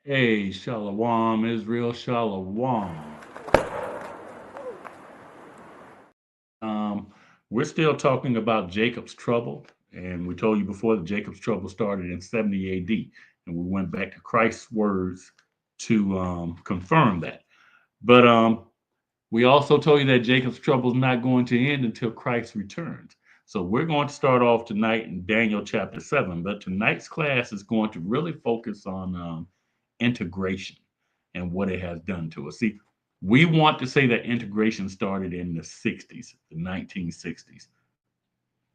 Hey, Shalom, Israel, Shalom. Um, we're still talking about Jacob's trouble, and we told you before that Jacob's trouble started in 70 AD, and we went back to Christ's words to confirm that. But we also told you that Jacob's trouble is not going to end until Christ returns. So we're going to start off tonight in Daniel chapter 7, but tonight's class is going to really focus on integration and what it has done to us. See, we want to say that integration started in the 60s, the 1960s.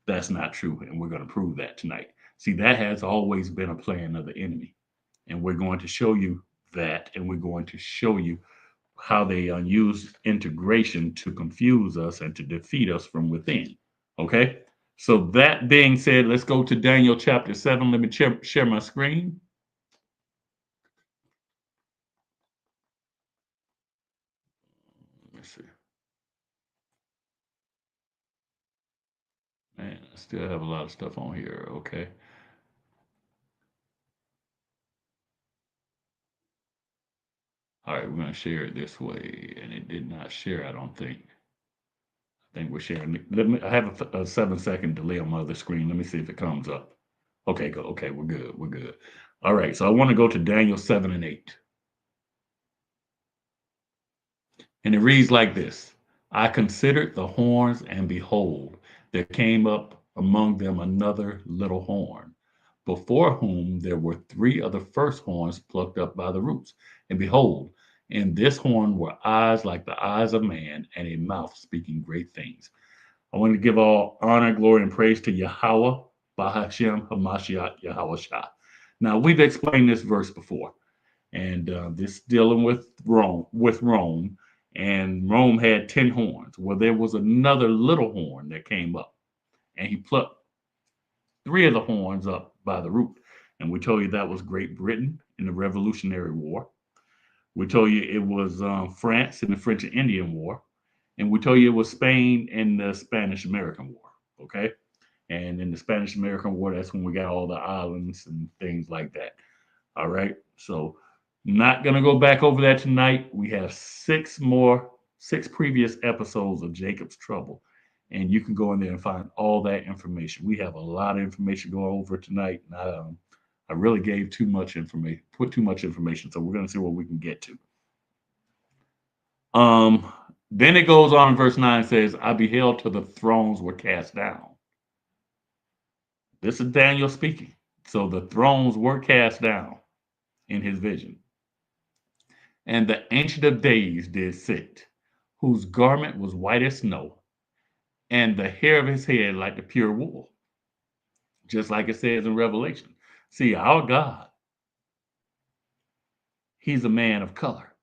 That's not true, and we're going to prove that tonight. See, that has always been a plan of the enemy, and we're going to show you that, and we're going to show you how they use integration to confuse us and to defeat us from within. Okay? So, that being said, let's go to Daniel chapter 7. Let me share my screen. Let's see. Man, I still have a lot of stuff on here. Okay. All right, we're going to share it this way. And it did not share, I don't think. I think we're sharing. I have a 7-second delay on my other screen. Let me see if it comes up. Okay, go. Okay, we're good. We're good. All right, so I want to go to Daniel 7 and 8. And it reads like this: I considered the horns, and behold, there came up among them another little horn, before whom there were three of the first horns plucked up by the roots. And behold, in this horn were eyes like the eyes of man, and a mouth speaking great things. I want to give all honor, glory, and praise to Yahweh, Bahashem, Hamashiach, Yahweh Shah. Now, we've explained this verse before, and this dealing with Rome, and Rome had 10 horns. Well, there was another little horn that came up, and he plucked three of the horns up by the root. And we told you that was Great Britain in the Revolutionary War. We told you it was France in the French and Indian War, and we told you it was Spain in the Spanish American War. Okay, and in the Spanish American War, that's when we got all the islands and things like that. All right. So, not going to go back over that tonight. We have six previous episodes of Jacob's Trouble. And you can go in there and find all that information. We have a lot of information going over tonight. And I really gave too much information, put too much information. So, we're going to see what we can get to. Um, then it goes on in verse 9 says, I beheld till the thrones were cast down. This is Daniel speaking. So, the thrones were cast down in his vision. And the Ancient of Days did sit, whose garment was white as snow, and the hair of his head like the pure wool, just like it says in Revelation. See, our God, he's a man of color.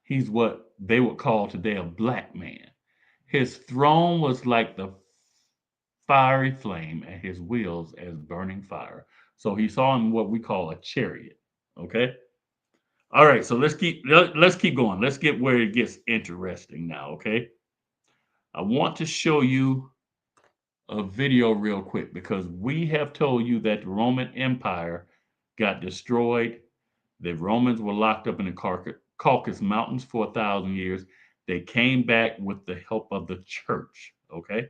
He's what they would call today a black man. His throne was like the fiery flame, and his wheels as burning fire. So he saw him what we call a chariot. Okay. All right. So let's keep going. Let's get where it gets interesting now. Okay. I want to show you a video real quick because we have told you that the Roman Empire got destroyed. The Romans were locked up in the Caucasus Mountains for 1,000 years. They came back with the help of the church. Okay.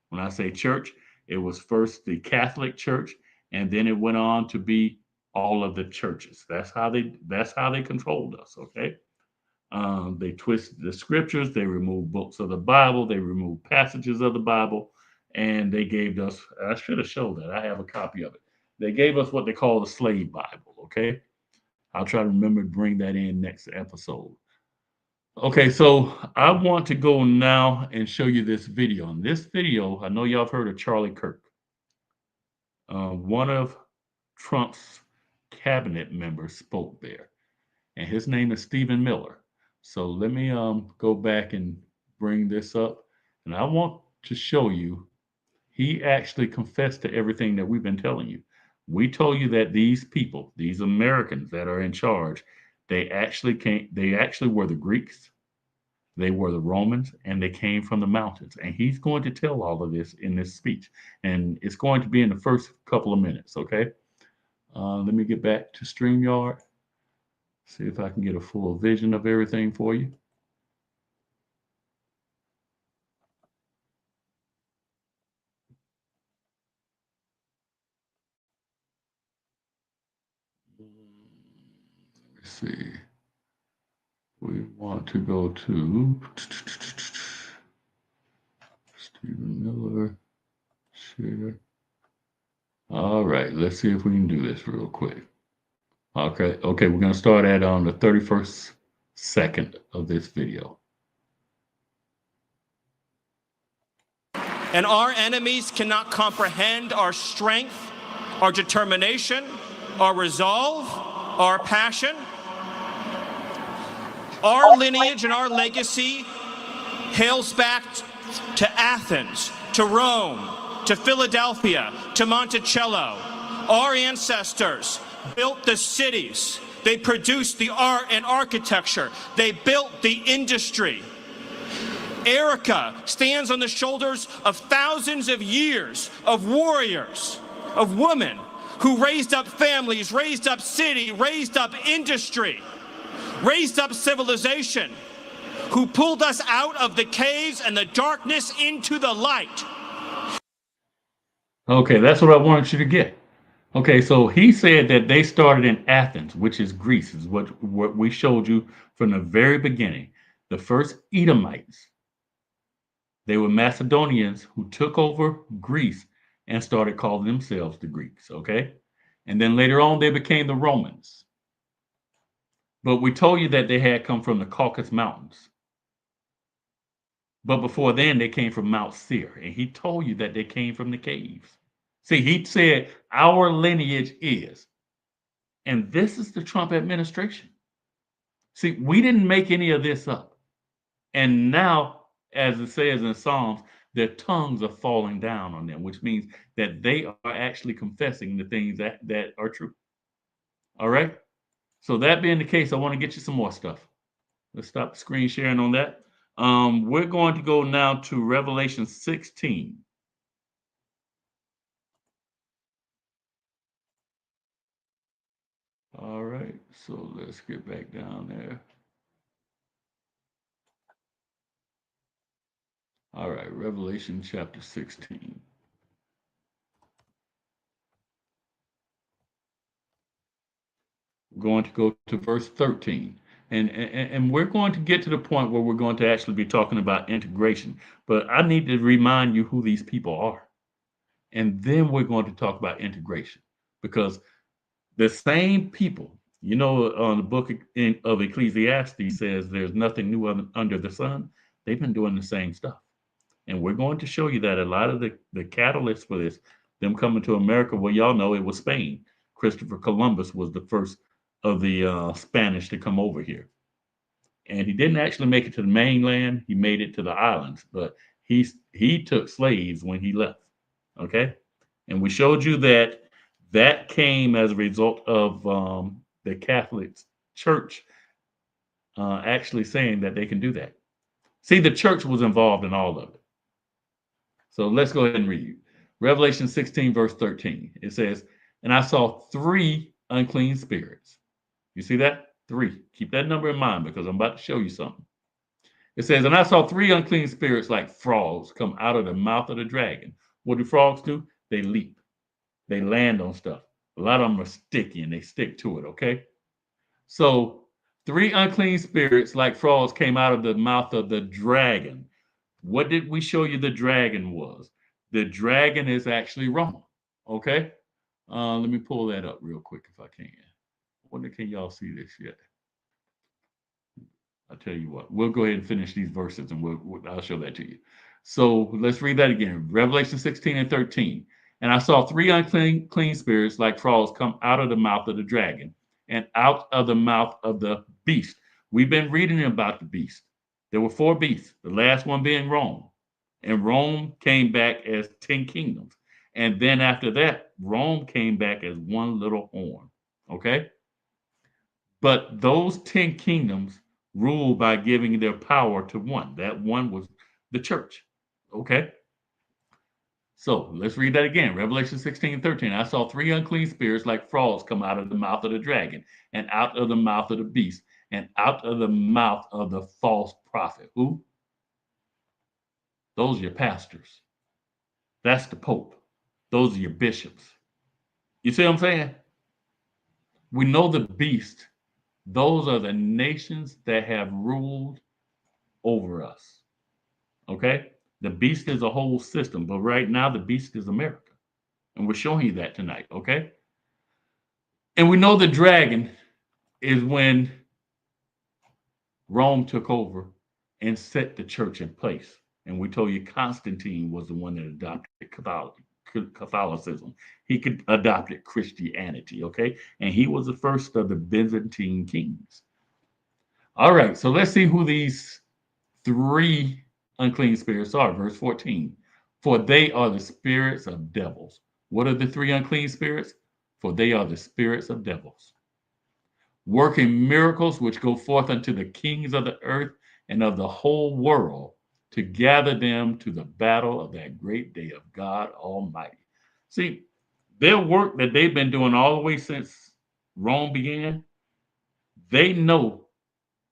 When I say church, it was first the Catholic Church, and then it went on to be all of the churches. That's how they controlled us. Okay. They twisted the scriptures, they removed books of the Bible, they removed passages of the Bible, and they gave us, I should have showed that. I have a copy of it. They gave us what they call the slave Bible, okay? I'll try to remember to bring that in next episode. Okay, so I want to go now and show you this video. In this video, I know y'all have heard of Charlie Kirk. One of Trump's cabinet members spoke there, and his name is Stephen Miller. So let me go back and bring this up, and I want to show you he actually confessed to everything that we've been telling you. We told you that these people, these Americans that are in charge, they actually were the Greeks, they were the Romans, and they came from the mountains. And he's going to tell all of this in this speech, and it's going to be in the first couple of minutes. Okay, let me get back to StreamYard. See if I can get a full vision of everything for you. Let's see. We want to go to Stephen Miller, share. All right, let's see if we can do this real quick. Okay, we're going to start at on the 31st second of this video. And our enemies cannot comprehend our strength, our determination, our resolve, our passion. Our lineage and our legacy hails back to Athens, to Rome, to Philadelphia, to Monticello. Our ancestors built the cities. They produced the art and architecture. They built the industry. Erica stands on the shoulders of thousands of years of warriors, of women who raised up families, raised up city, raised up industry, raised up civilization, who pulled us out of the caves and the darkness into the light. Okay, that's what I wanted you to get. Okay, so he said that they started in Athens, which is Greece, is what we showed you from the very beginning. The first Edomites, they were Macedonians who took over Greece and started calling themselves the Greeks, okay? And then later on, they became the Romans. But we told you that they had come from the Caucasus Mountains. But before then, they came from Mount Seir, and he told you that they came from the caves. See, he said our lineage is, and this is the Trump administration. See, we didn't make any of this up. And now, as it says in Psalms, their tongues are falling down on them, which means that they are actually confessing the things that are true. All right? So that being the case, I want to get you some more stuff. Let's stop the screen sharing on that. We're going to go now to Revelation 16. All right, so let's get back down there. All right, Revelation chapter 16. We're going to go to verse 13. And we're going to get to the point where we're going to actually be talking about integration. But I need to remind you who these people are. And then we're going to talk about integration. Because the same people, you know, on the book of Ecclesiastes says there's nothing new under the sun. They've been doing the same stuff. And we're going to show you that a lot of the catalyst for this, them coming to America, well, y'all know it was Spain. Christopher Columbus was the first of the Spanish to come over here. And he didn't actually make it to the mainland. He made it to the islands, but he took slaves when he left. Okay. And we showed you that came as a result of the Catholic Church actually saying that they can do that. See, the church was involved in all of it. So let's go ahead and read. Revelation 16, verse 13. It says, and I saw three unclean spirits. You see that? Three. Keep that number in mind because I'm about to show you something. It says, and I saw three unclean spirits like frogs come out of the mouth of the dragon. What do frogs do? They leap. They land on stuff. A lot of them are sticky and they stick to it, okay? So three unclean spirits like frogs came out of the mouth of the dragon. What did we show you the dragon was? The dragon is actually Rome, okay? Let me pull that up real quick if I can. I wonder, can y'all see this yet? I'll tell you what, we'll go ahead and finish these verses and I'll show that to you. So let's read that again. Revelation 16 and 13. And I saw three unclean spirits like frogs come out of the mouth of the dragon and out of the mouth of the beast. We've been reading about the beast. There were four beasts, the last one being Rome. And Rome came back as 10 kingdoms. And then after that, Rome came back as one little horn. Okay? But those 10 kingdoms ruled by giving their power to one. That one was the church. Okay? So let's read that again. Revelation 16:13. I saw three unclean spirits like frogs come out of the mouth of the dragon, and out of the mouth of the beast, and out of the mouth of the false prophet. Who? Those are your pastors. That's the Pope. Those are your bishops. You see what I'm saying? We know the beast. Those are the nations that have ruled over us. Okay? The beast is a whole system, but right now the beast is America. And we're showing you that tonight. Okay? And we know the dragon is when Rome took over and set the church in place. And we told you Constantine was the one that adopted Catholicism. He could adopted Christianity, okay? And he was the first of the Byzantine kings. All right, so let's see who these three unclean spirits are. Verse 14. For they are the spirits of devils. What are the three unclean spirits? For they are the spirits of devils, working miracles which go forth unto the kings of the earth and of the whole world to gather them to the battle of that great day of God Almighty. See, their work that they've been doing all the way since Rome began, they know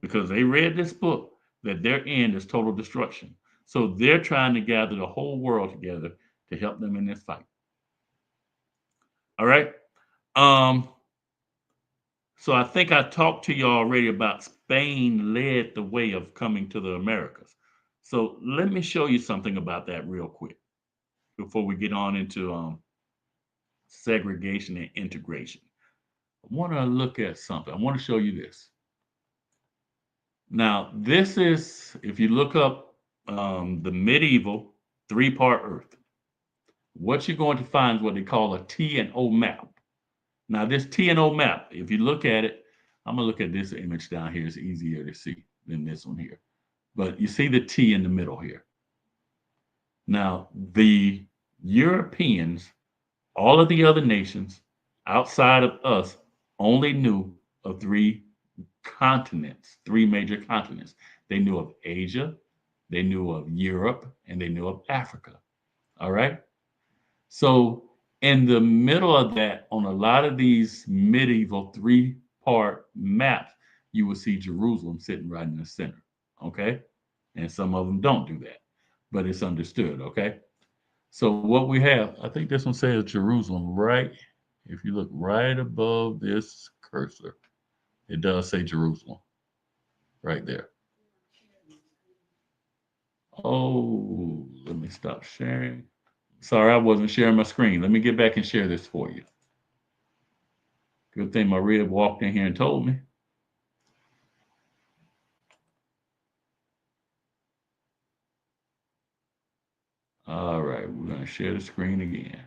because they read this book that their end is total destruction. So they're trying to gather the whole world together to help them in this fight. All right. Um, So I think I talked to you already about Spain led the way of coming to the Americas. So let me show you something about that real quick before we get on into segregation and integration. I want to look at something. I want to show you this. Now, this is, if you look up the medieval three-part Earth, what you're going to find is what they call a T and O map. Now, this T and O map, if you look at it, I'm going to look at this image down here. It's easier to see than this one here. But you see the T in the middle here. Now, the Europeans, all of the other nations outside of us, only knew of three continents, three major continents. They knew of Asia, they knew of Europe, and they knew of Africa. All right. So, in the middle of that, on a lot of these medieval three-part maps, you will see Jerusalem sitting right in the center. Okay. And some of them don't do that, but it's understood. Okay. So, what we have, I think this one says Jerusalem, right? If you look right above this cursor, it does say Jerusalem right there. Oh, let me stop sharing. Sorry, I wasn't sharing my screen. Let me get back and share this for you. Good thing Maria walked in here and told me. All right, we're going to share the screen again.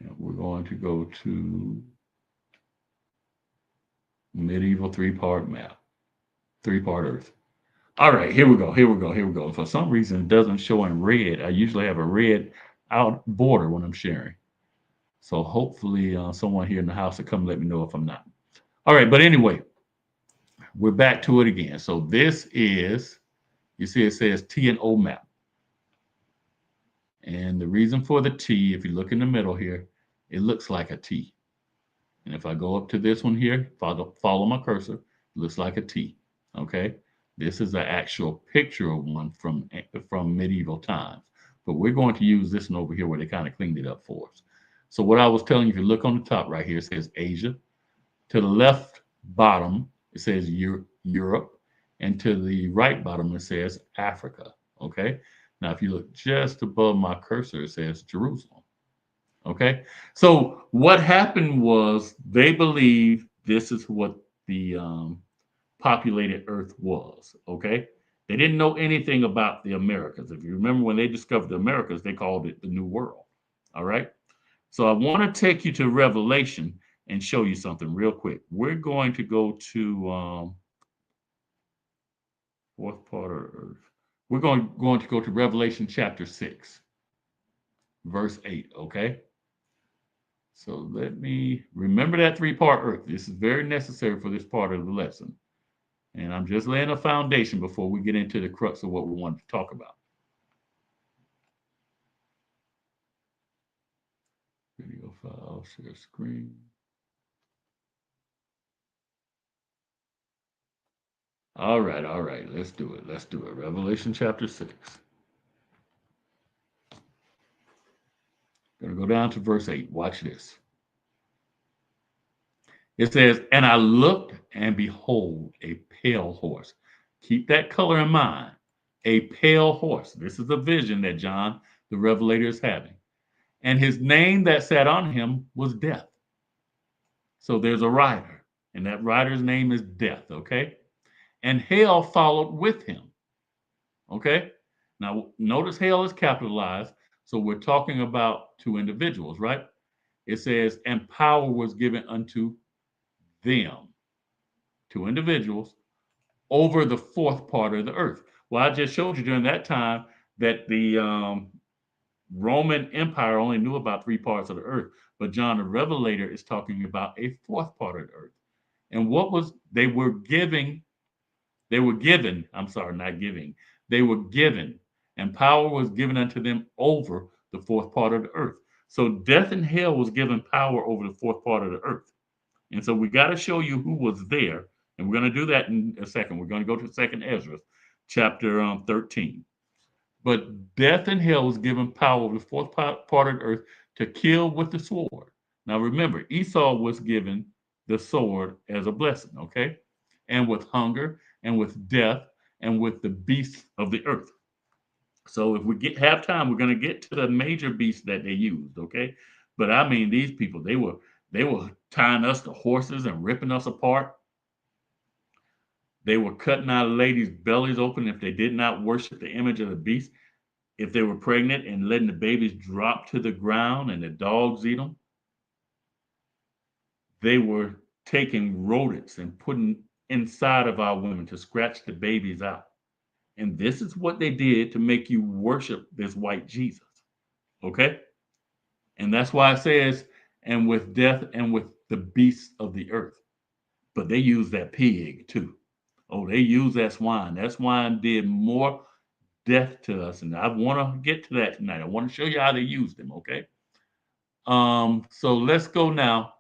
And we're going to go to medieval three-part map, three-part Earth. All right, here we go. Here we go. Here we go. For some reason, it doesn't show in red. I usually have a red out border when I'm sharing. So hopefully someone here in the house will come let me know if I'm not. All right, but anyway, we're back to it again. So this is, you see it says T and O map. And the reason for the T, if you look in the middle here, it looks like a T. And if I go up to this one here, follow my cursor, it looks like a T. Okay. This is the actual picture of one from medieval times. But we're going to use this one over here where they kind of cleaned it up for us. So what I was telling you, if you look on the top right here, it says Asia. To the left bottom, it says Europe. And to the right bottom, it says Africa. Okay. Now, if you look just above my cursor, it says Jerusalem. Okay. So what happened was they believe this is what the populated Earth was. Okay. They didn't know anything about the Americas. If you remember when they discovered the Americas, they called it the New World. All right. So I want to take you to Revelation and show you something real quick. We're going to go to fourth part of Earth. We're going to go to Revelation chapter 6, verse 8. Okay. So let me remember that three-part Earth. This is very necessary for this part of the lesson. And I'm just laying a foundation before we get into the crux of what we want to talk about. I'll share screen. All right, let's do it. Let's do it. Revelation chapter 6. Going to go down to verse 8. Watch this. It says, "And I looked, and behold, a pale horse." Keep that color in mind. A pale horse. This is a vision that John the Revelator is having. And his name that sat on him was Death. So there's a rider, and that rider's name is Death, okay? And hell followed with him, okay? Now, notice hell is capitalized, so we're talking about two individuals, right? It says, "And power was given unto them," two individuals, "over the fourth part of the earth." Well, I just showed you during that time that the Roman Empire only knew about three parts of the earth, but John the Revelator is talking about a fourth part of the earth. And what was they were giving? They were given. I'm sorry, not giving. They were given, and power was given unto them over the fourth part of the earth. So death and hell was given power over the fourth part of the earth. And so we got to show you who was there, and we're going to do that in a second. We're going to go to Second Ezra, chapter 13. But death and hell was given power over the fourth part of the earth to kill with the sword. Now remember, Esau was given the sword as a blessing, okay? And with hunger, and with death, and with the beasts of the earth. So if we have time, we're going to get to the major beasts that they used, okay? But I mean, these people, they were tying us to horses and ripping us apart. They were cutting our ladies' bellies open if they did not worship the image of the beast. If they were pregnant, and letting the babies drop to the ground and the dogs eat them. They were taking rodents and putting inside of our women to scratch the babies out. And this is what they did to make you worship this white Jesus. Okay? And that's why it says, "and with death and with the beasts of the earth." But they used that pig too. Oh, they used that swine. That swine did more death to us. And I want to get to that tonight. I want to show you how they used them, okay? So let's go now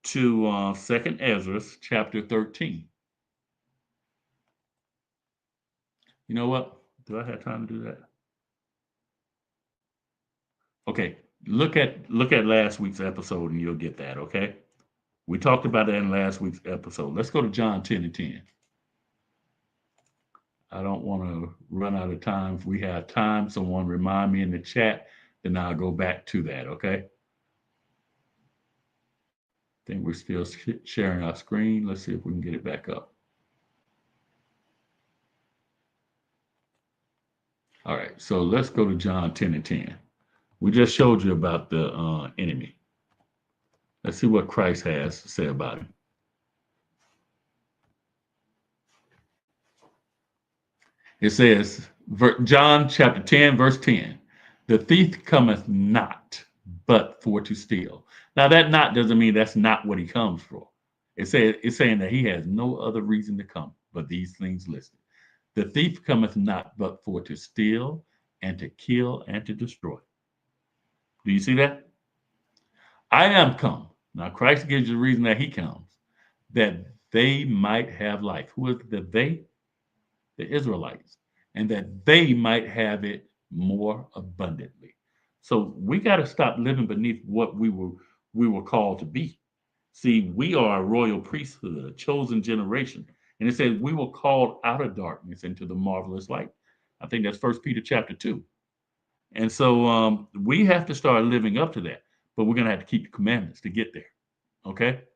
to Second Ezra chapter 13. You know what? Do I have time to do that? Okay, look at last week's episode and you'll get that, okay? We talked about that in last week's episode. Let's go to John 10 and 10. I don't want to run out of time. If we have time, someone remind me in the chat, then I'll go back to that, okay? I think we're still sharing our screen. Let's see if we can get it back up. All right, so let's go to John 10 and 10. We just showed you about the enemy. Let's see what Christ has to say about him. It says, John chapter 10, verse 10, "The thief cometh not, but for to steal." Now that "not" doesn't mean that's not what he comes for. It's saying that he has no other reason to come but these things listed. "The thief cometh not, but for to steal, and to kill, and to destroy." Do you see that? "I am come." Now Christ gives you the reason that he comes, "that they might have life." Who is the they? The Israelites. "And that they might have it more abundantly." So we got to stop living beneath what we were called to be. See, we are a royal priesthood, a chosen generation. And it says we were called out of darkness into the marvelous light. I think that's First Peter chapter 2. And so we have to start living up to that. But we're going to have to keep the commandments to get there. Okay?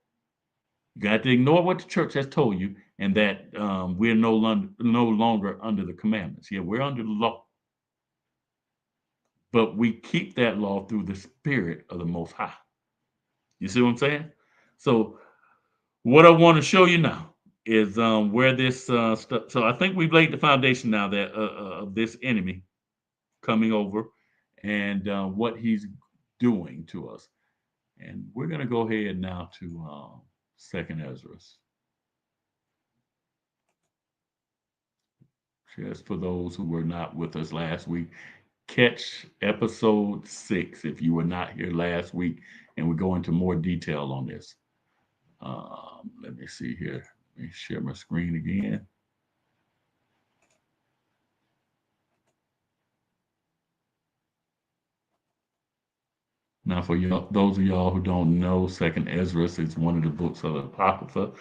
You got to ignore what the church has told you, and that we're no longer under the commandments. Yeah, we're under the law. But we keep that law through the Spirit of the Most High. You see what I'm saying? So what I want to show you now is where this stuff. So I think we've laid the foundation now that of this enemy coming over, and what he's doing to us. And we're going to go ahead now to Second Ezra. Just for those who were not with us last week, catch episode 6 if you were not here last week, and we go into more detail on this. Let me see here. Let me share my screen again. Now, for y'all, those of y'all who don't know, Second Ezra is one of the books of the Apocrypha.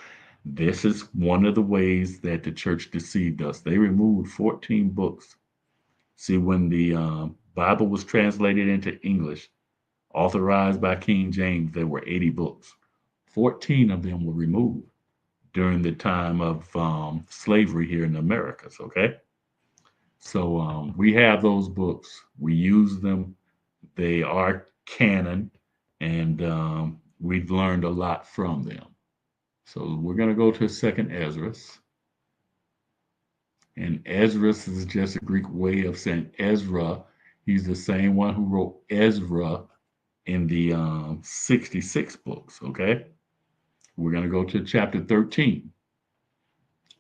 This is one of the ways that the church deceived us. They removed 14 books. See, when the Bible was translated into English, authorized by King James, there were 80 books. 14 of them were removed during the time of slavery here in the Americas, okay? So we have those books. We use them. They are canon, and we've learned a lot from them. So we're going to go to Second Ezra. And Ezra is just a Greek way of saying Ezra. He's the same one who wrote Ezra in the 66 books, okay? We're going to go to chapter 13.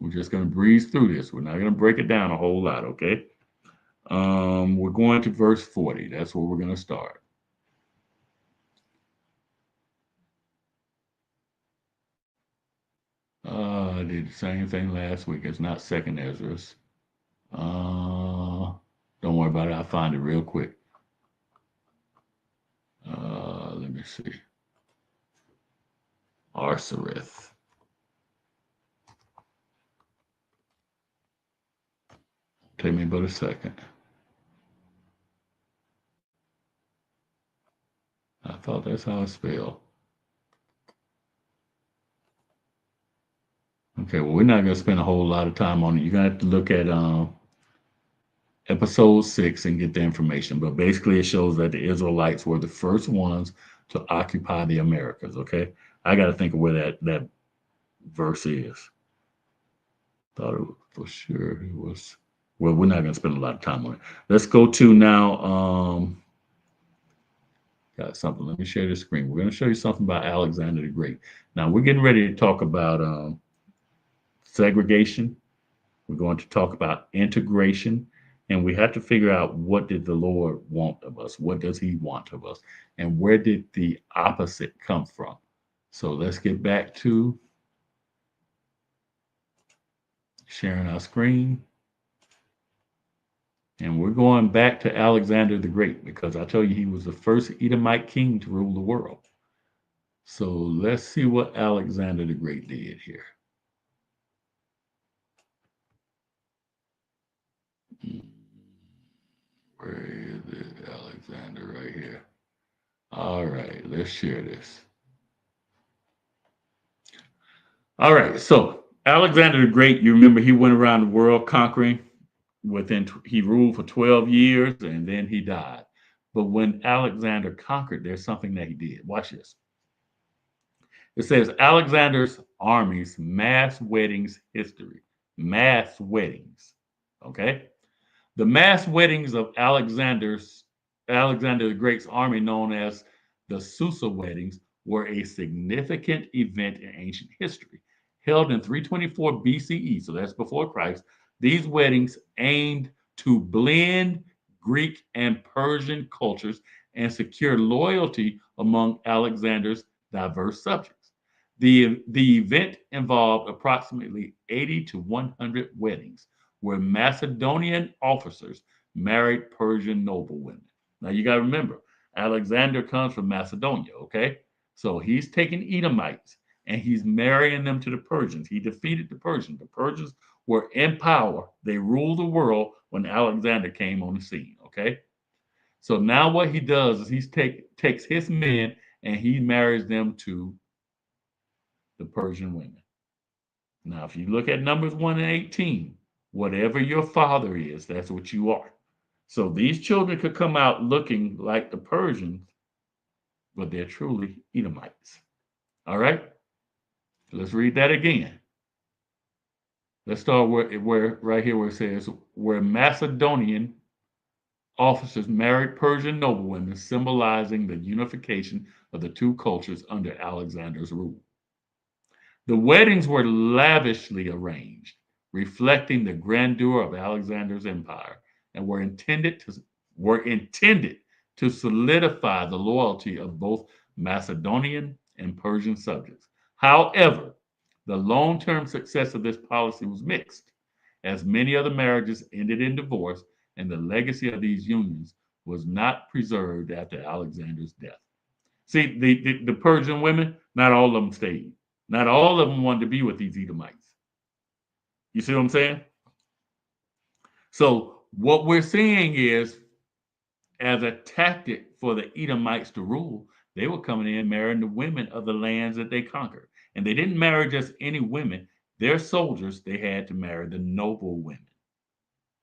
We're just going to breeze through this. We're not going to break it down a whole lot, okay? We're going to verse 40. That's where we're going to start. I did the same thing last week. It's not Second Ezra. Don't worry about it. I'll find it real quick. Let me see. Arsareth. Take me but a second. I thought that's how it's spelled. Okay, well, we're not going to spend a whole lot of time on it. You're going to have to look at episode 6 and get the information. But basically, it shows that the Israelites were the first ones to occupy the Americas, okay? I got to think of where that verse is. Thought it was for sure it was. Well, we're not going to spend a lot of time on it. Let's go to now. Got something. Let me share the screen. We're going to show you something about Alexander the Great. Now, we're getting ready to talk about segregation. We're going to talk about integration. And we have to figure out, what did the Lord want of us? What does he want of us? And where did the opposite come from? So let's get back to sharing our screen. And we're going back to Alexander the Great, because I tell you, he was the first Edomite king to rule the world. So let's see what Alexander the Great did here. Where is it? Alexander right here. All right, let's share this. All right, so Alexander the Great, you remember he went around the world conquering. He ruled for 12 years and then he died. But when Alexander conquered, there's something that he did. Watch this. It says Alexander's army's mass weddings history. Mass weddings. Okay? The mass weddings of Alexander the Great's army, known as the Susa weddings, were a significant event in ancient history. Held in 324 BCE, so that's before Christ, these weddings aimed to blend Greek and Persian cultures and secure loyalty among Alexander's diverse subjects. The event involved approximately 80 to 100 weddings, where Macedonian officers married Persian noblewomen. Now you got to remember, Alexander comes from Macedonia, okay? So he's taking Edomites and he's marrying them to the Persians. He defeated the Persians. The Persians were in power. They ruled the world when Alexander came on the scene, okay? So now what he does is he takes his men and he marries them to the Persian women. Now, if you look at Numbers 1 and 18, whatever your father is, that's what you are. So these children could come out looking like the Persians, but they're truly Edomites. All right? Let's read that again. Let's start where right here where it says, where Macedonian officers married Persian noblewomen, symbolizing the unification of the two cultures under Alexander's rule. The weddings were lavishly arranged, reflecting the grandeur of Alexander's empire, and were intended to solidify the loyalty of both Macedonian, and Persian subjects. However, the long-term success of this policy was mixed, as many other marriages ended in divorce, and the legacy of these unions was not preserved after Alexander's death. See, the Persian women, not all of them stayed. Not all of them wanted to be with these Edomites. You see what I'm saying? So what we're seeing is, as a tactic for the Edomites to rule, they were coming in marrying the women of the lands that they conquered. And they didn't marry just any women. Their soldiers, they had to marry the noble women,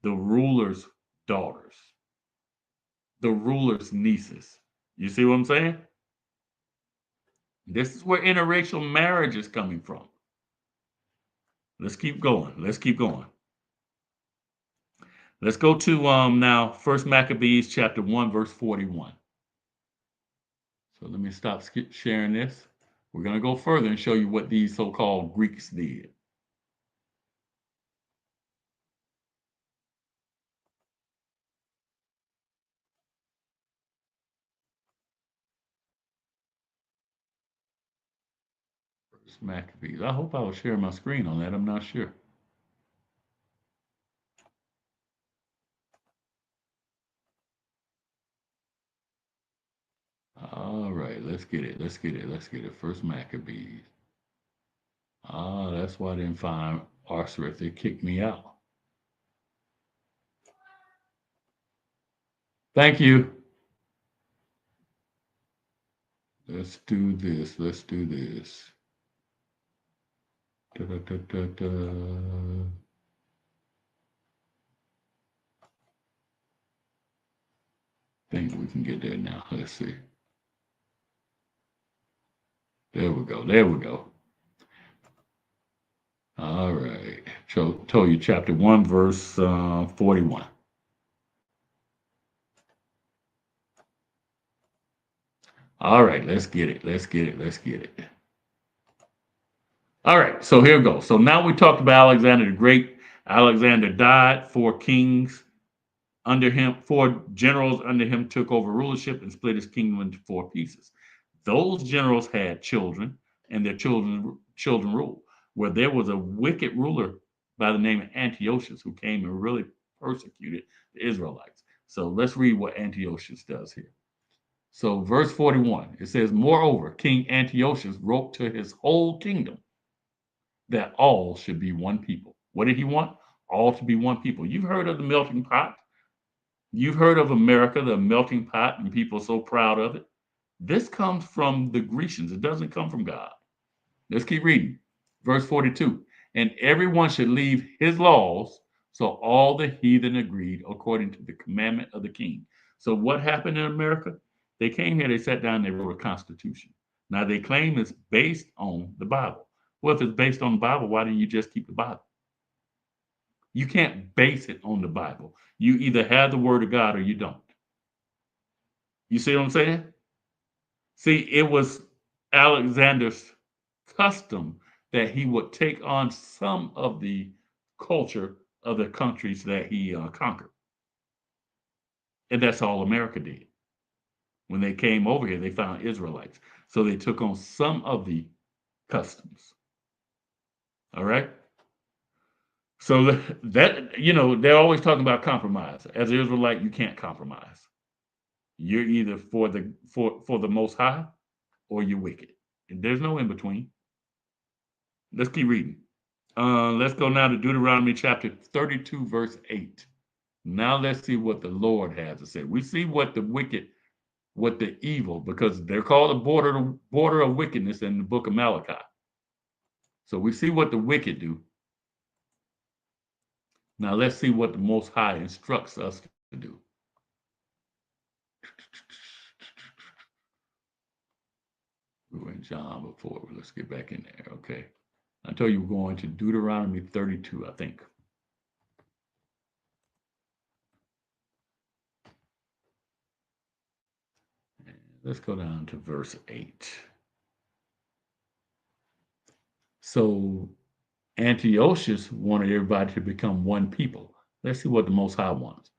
the ruler's daughters, the ruler's nieces. You see what I'm saying? This is where interracial marriage is coming from. Let's keep going. Let's keep going. Let's go to now First Maccabees chapter 1, verse 41. So let me stop sharing this. We're going to go further and show you what these so-called Greeks did. First Maccabees. I hope I will share my screen on that. I'm not sure. All right, let's get it. Let's get it. Let's get it. First Maccabees. Ah, that's why I didn't find Osiris. They kicked me out. Thank you. Let's do this. Let's do this. Da, da, da, da, da. Think we can get there now. Let's see. There we go. There we go. All right. Told you chapter 1, verse 41. All right, let's get it. Let's get it. Let's get it. All right, so here we go. So now we talked about Alexander the Great. Alexander died. 4 kings under him, 4 generals under him took over rulership and split his kingdom into 4 pieces. Those generals had children, and their children ruled. Where there was a wicked ruler by the name of Antiochus who came and really persecuted the Israelites. So let's read what Antiochus does here. So verse 41, it says, moreover, King Antiochus wrote to his whole kingdom that all should be one people. What did he want? All to be one people. You've heard of the melting pot. You've heard of America, the melting pot, and people are so proud of it. This comes from the Grecians. It doesn't come from God. Let's keep reading. Verse 42, and everyone should leave his laws. So all the heathen agreed according to the commandment of the king. So what happened in America? They came here, they sat down, they wrote a constitution. Now they claim it's based on the Bible. Well, if it's based on the Bible, why didn't you just keep the Bible? You can't base it on the Bible. You either have the word of God or you don't. You see what I'm saying? See, it was Alexander's custom that he would take on some of the culture of the countries that he conquered. And that's all America did. When they came over here, they found Israelites. So they took on some of the customs. All right? So that, you know, they're always talking about compromise. As an Israelite, you can't compromise. You're either for the Most High or you're wicked. And there's no in between. Let's keep reading. Let's go now to Deuteronomy chapter 32, verse 8. Now let's see what the Lord has to say. We see what the wicked, what the evil, because they're called the border of wickedness in the book of Malachi. So we see what the wicked do. Now let's see what the Most High instructs us to do. We were in John before. Let's get back in there. Okay. I told you we're going to Deuteronomy 32, I think. And let's go down to verse 8. So Antiochus wanted everybody to become one people. Let's see what the Most High wants.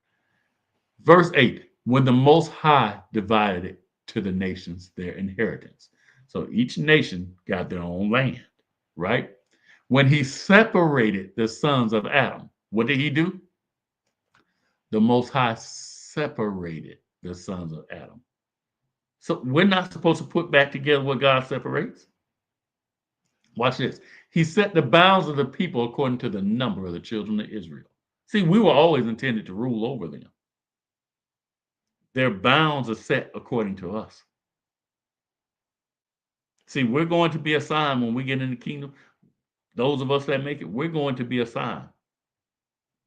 Verse 8, when the Most High divided to the nations their inheritance. So each nation got their own land, right? When he separated the sons of Adam, what did he do? The Most High separated the sons of Adam. So we're not supposed to put back together what God separates. Watch this. He set the bounds of the people according to the number of the children of Israel. See, we were always intended to rule over them. Their bounds are set according to us. See, we're going to be assigned when we get in the kingdom. Those of us that make it, we're going to be assigned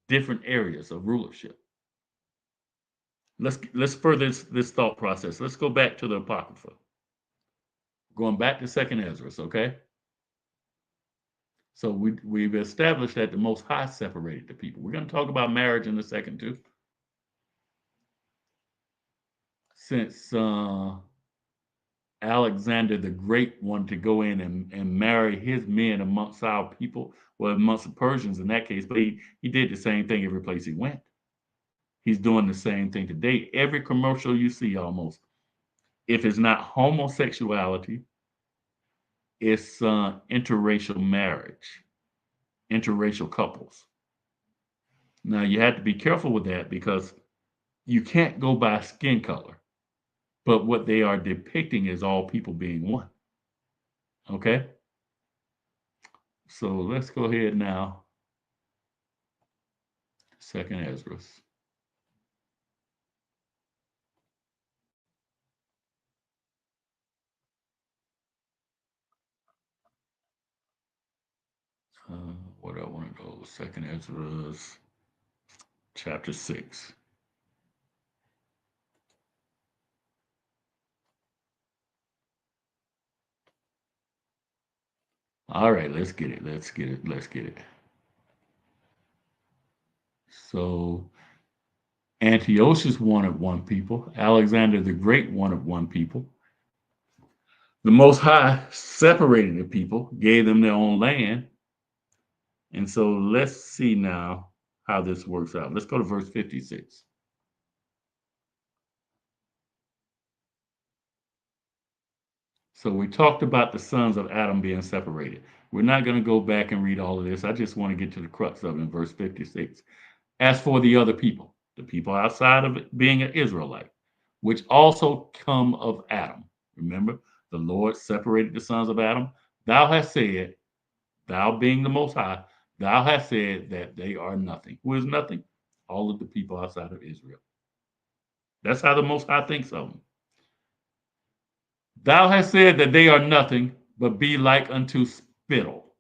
different areas of rulership. Let's further this thought process. Let's go back to the Apocrypha. Going back to Second Ezra, okay? So we've established that the Most High separated the people. We're going to talk about marriage in a second too. Since Alexander the Great wanted to go in and marry his men amongst our people, well, amongst the Persians in that case, but he did the same thing every place he went. He's doing the same thing today. Every commercial you see almost, if it's not homosexuality, it's interracial marriage, interracial couples. Now, you have to be careful with that because you can't go by skin color, but what they are depicting is all people being one. Okay? So let's go ahead now. Second Ezra. What do I want to go? Second Ezra, chapter 6. All right, let's get it. Let's get it. Let's get it. So Antiochus wanted one people. Alexander the Great wanted one people. The Most High separated the people, gave them their own land. And so let's see now how this works out. Let's go to verse 56. So we talked about the sons of Adam being separated. We're not going to go back and read all of this. I just want to get to the crux of it in verse 56. As for the other people, the people outside of it being an Israelite, which also come of Adam. Remember, the Lord separated the sons of Adam. Thou hast said, thou being the Most High, thou hast said that they are nothing. Who is nothing? All of the people outside of Israel. That's how the Most High thinks of them. Thou hast said that they are nothing, but be like unto spittle.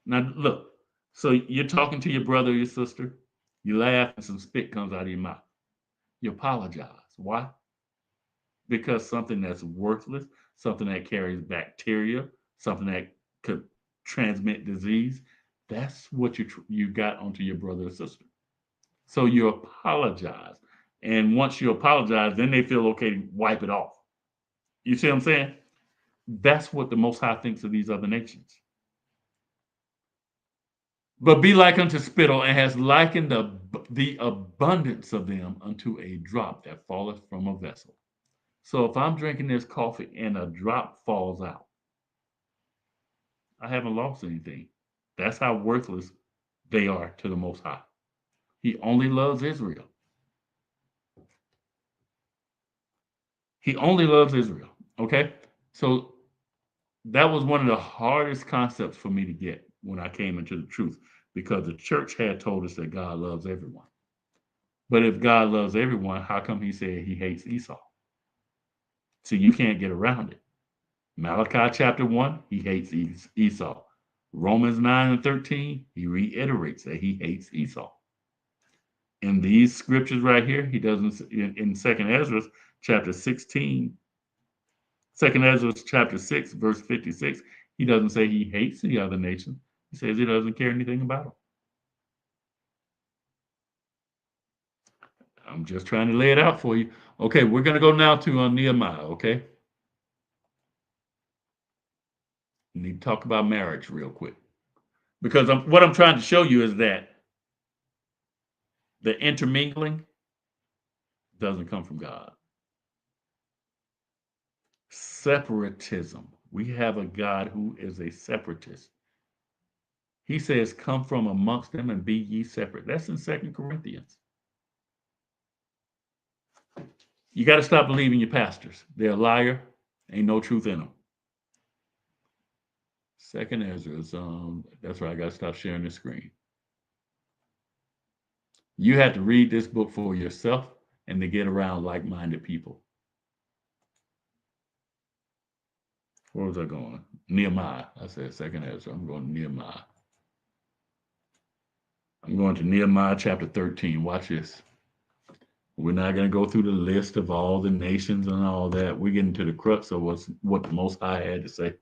Now, look, so you're talking to your brother or your sister, you laugh and some spit comes out of your mouth. You apologize. Why? Because something that's worthless, something that carries bacteria, something that could transmit disease, that's what you got onto your brother or sister. So you apologize. And once you apologize, then they feel okay to wipe it off. You see what I'm saying? That's what the Most High thinks of these other nations. But be like unto spittle, and has likened the abundance of them unto a drop that falleth from a vessel. So if I'm drinking this coffee and a drop falls out, I haven't lost anything. That's how worthless they are to the Most High. He only loves Israel. He only loves Israel. Okay? So that was one of the hardest concepts for me to get when I came into the truth, because the church had told us that God loves everyone. But if God loves everyone, how come he said he hates Esau? So you can't get around it. Malachi chapter 1, he hates Esau. Romans 9 and 13, he reiterates that he hates Esau. In these scriptures right here, he doesn't, in 2nd Ezra chapter 16, 2nd Ezra chapter 6, verse 56, he doesn't say he hates the other nations. He says he doesn't care anything about them. I'm just trying to lay it out for you. Okay, we're going to go now to Nehemiah, okay? We need to talk about marriage real quick. Because what I'm trying to show you is that the intermingling doesn't come from God. separatism. We have a God who is a separatist. He says, come from amongst them and be ye separate. That's in 2 Corinthians. You got to stop believing your pastors. They're a liar. Ain't no truth in them. Second Ezra, that's why I got to stop sharing the screen. You have to read this book for yourself and to get around like-minded people. Where was I going? Nehemiah. I said second Ezra. I'm going to Nehemiah. I'm going to Nehemiah chapter 13. Watch this. We're not going to go through the list of all the nations and all that. We're getting to the crux of what the Most High had to say.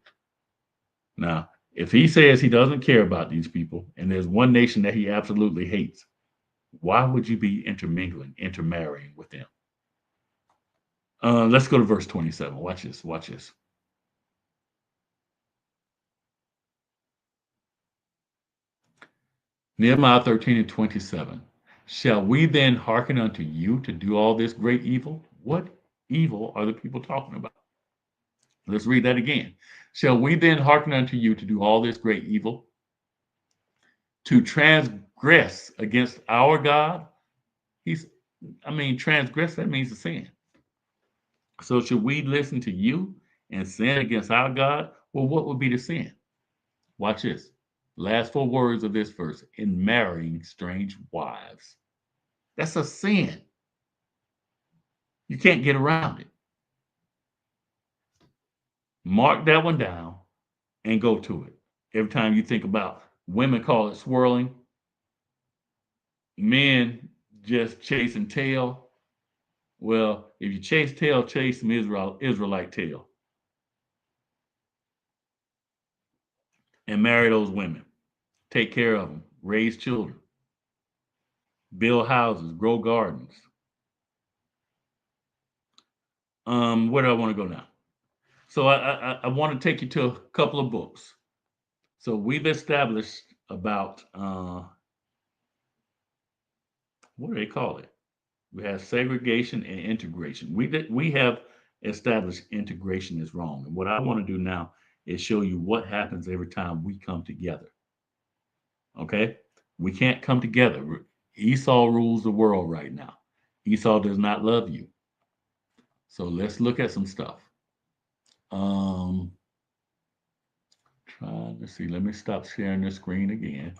Now, if he says he doesn't care about these people, and there's one nation that he absolutely hates, why would you be intermarrying with them? Let's go to verse 27. Watch this. Watch this. Nehemiah 13 and 27. Shall we then hearken unto you to do all this great evil? What evil are the people talking about? Let's read that again. Shall we then hearken unto you to do all this great evil? To transgress against our God? Transgress, that means to sin. So should we listen to you and sin against our God? Well, what would be the sin? Watch this. Last 4 words of this verse: in marrying strange wives. That's a sin. You can't get around it. Mark that one down and go to it. Every time you think about, women call it swirling, men just chasing tail. Well, if you chase tail, chase some Israelite tail. And marry those women. Take care of them. Raise children. Build houses. Grow gardens. Where do I want to go now? So I want to take you to a couple of books. So we've established about, what do they call it? We have segregation and integration. We have established integration is wrong. And what I want to do now is show you what happens every time we come together. Okay? We can't come together. Esau rules the world right now. Esau does not love you. So let's look at some stuff. Trying to see. Let me stop sharing the screen again.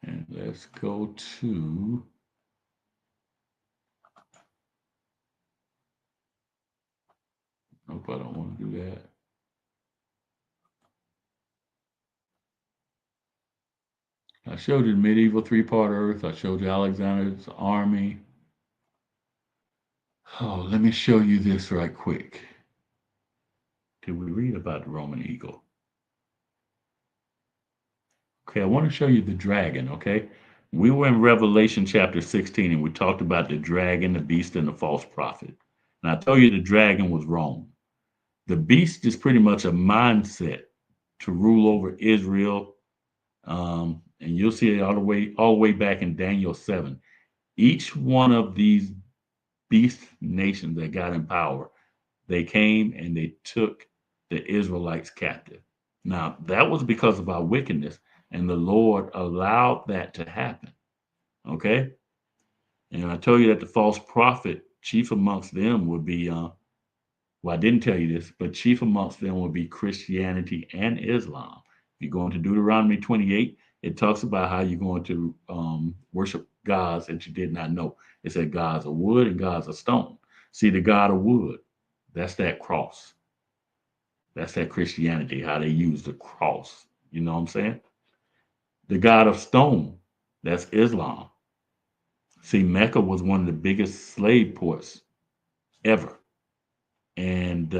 And let's go to nope, I don't want to do that. I showed you the medieval 3-part earth. I showed you Alexander's army. Oh, let me show you this right quick. Did we read about the Roman eagle? Okay, I want to show you the dragon, okay? We were in Revelation chapter 16, and we talked about the dragon, the beast, and the false prophet. And I told you the dragon was wrong. The beast is pretty much a mindset to rule over Israel. And you'll see it all the way back in Daniel 7. Each one of these beast nations that got in power, they came and they took the Israelites captive. Now, that was because of our wickedness, and the Lord allowed that to happen. Okay? And I told you that the false prophet, chief amongst them would be, well, I didn't tell you this, but chief amongst them would be Christianity and Islam. If you go into Deuteronomy 28, it talks about how you're going to worship gods that you did not know. It said gods of wood and gods of stone. See, the God of wood, that's that cross. That's that Christianity, how they use the cross. You know what I'm saying? The God of stone, that's Islam. See, Mecca was one of the biggest slave ports ever. And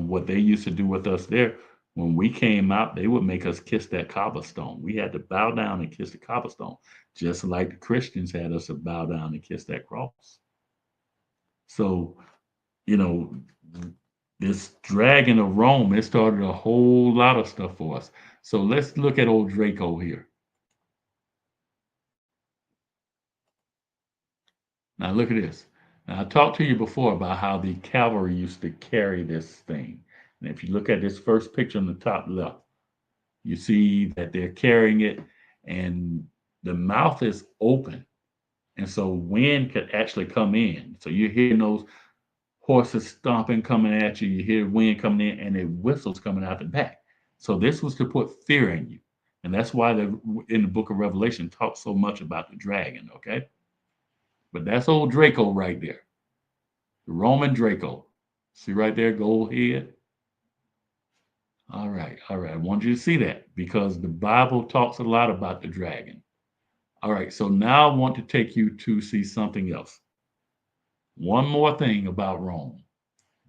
what they used to do with us there, when we came out, they would make us kiss that cobblestone. We had to bow down and kiss the cobblestone, just like the Christians had us to bow down and kiss that cross. So, you know, this dragon of Rome, it started a whole lot of stuff for us. So let's look at old Draco here. Now look at this. Now, I talked to you before about how the cavalry used to carry this thing. And if you look at this first picture on the top left, you see that they're carrying it and the mouth is open. And so wind could actually come in. So you're hearing those horses stomping coming at you. You hear wind coming in and it whistles coming out the back. So this was to put fear in you. And that's why in the book of Revelation talks so much about the dragon, okay? But that's old Draco right there, the Roman Draco. See right there, gold head? All right, all right. I want you to see that because the Bible talks a lot about the dragon. All right, so now I want to take you to see something else. One more thing about Rome,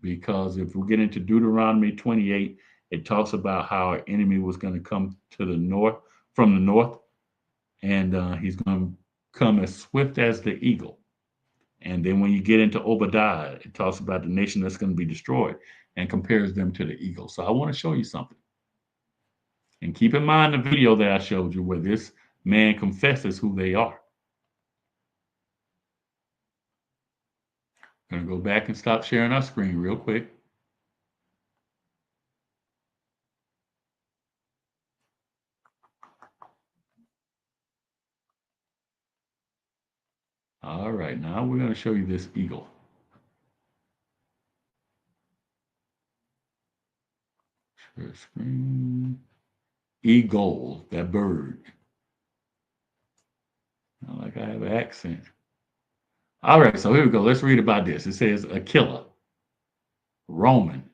because if we get into Deuteronomy 28, it talks about how our enemy was going to come to the north, from the north, and he's going to come as swift as the eagle. And then when you get into Obadiah, it talks about the nation that's going to be destroyed and compares them to the eagle. So I want to show you something. And keep in mind the video that I showed you where this man confesses who they are. I'm going to go back and stop sharing our screen real quick. All right, now we're going to show you this eagle. Share screen. Eagle, that bird. Not like I have an accent. All right, so here we go. Let's read about this. It says Aquila, Roman.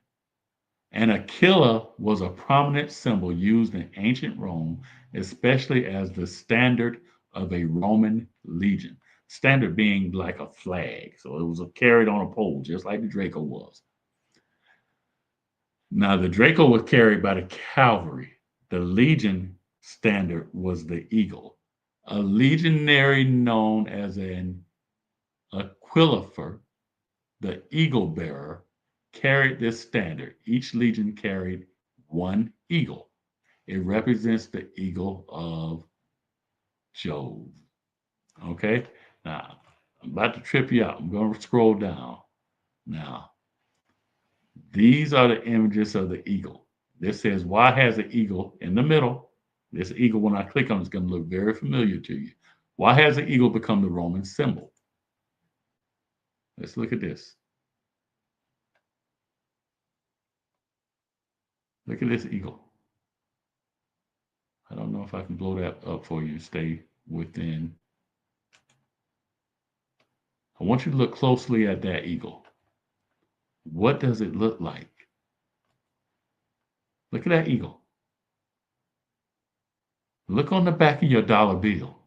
And Aquila was a prominent symbol used in ancient Rome, especially as the standard of a Roman legion. Standard being like a flag. So it was carried on a pole, just like the Draco was. Now, the Draco was carried by the cavalry. The legion standard was the eagle. A legionary known as an aquilifer, the eagle bearer, carried this standard. Each legion carried one eagle. It represents the eagle of Jove. Okay? Now, I'm about to trip you out. I'm going to scroll down. Now, these are the images of the eagle. This says, why has the eagle in the middle? This eagle, when I click on it, is going to look very familiar to you. Why has the eagle become the Roman symbol? Let's look at this. Look at this eagle. I don't know if I can blow that up for you. Stay within. I want you to look closely at that eagle. What does it look like? Look at that eagle. Look on the back of your dollar bill,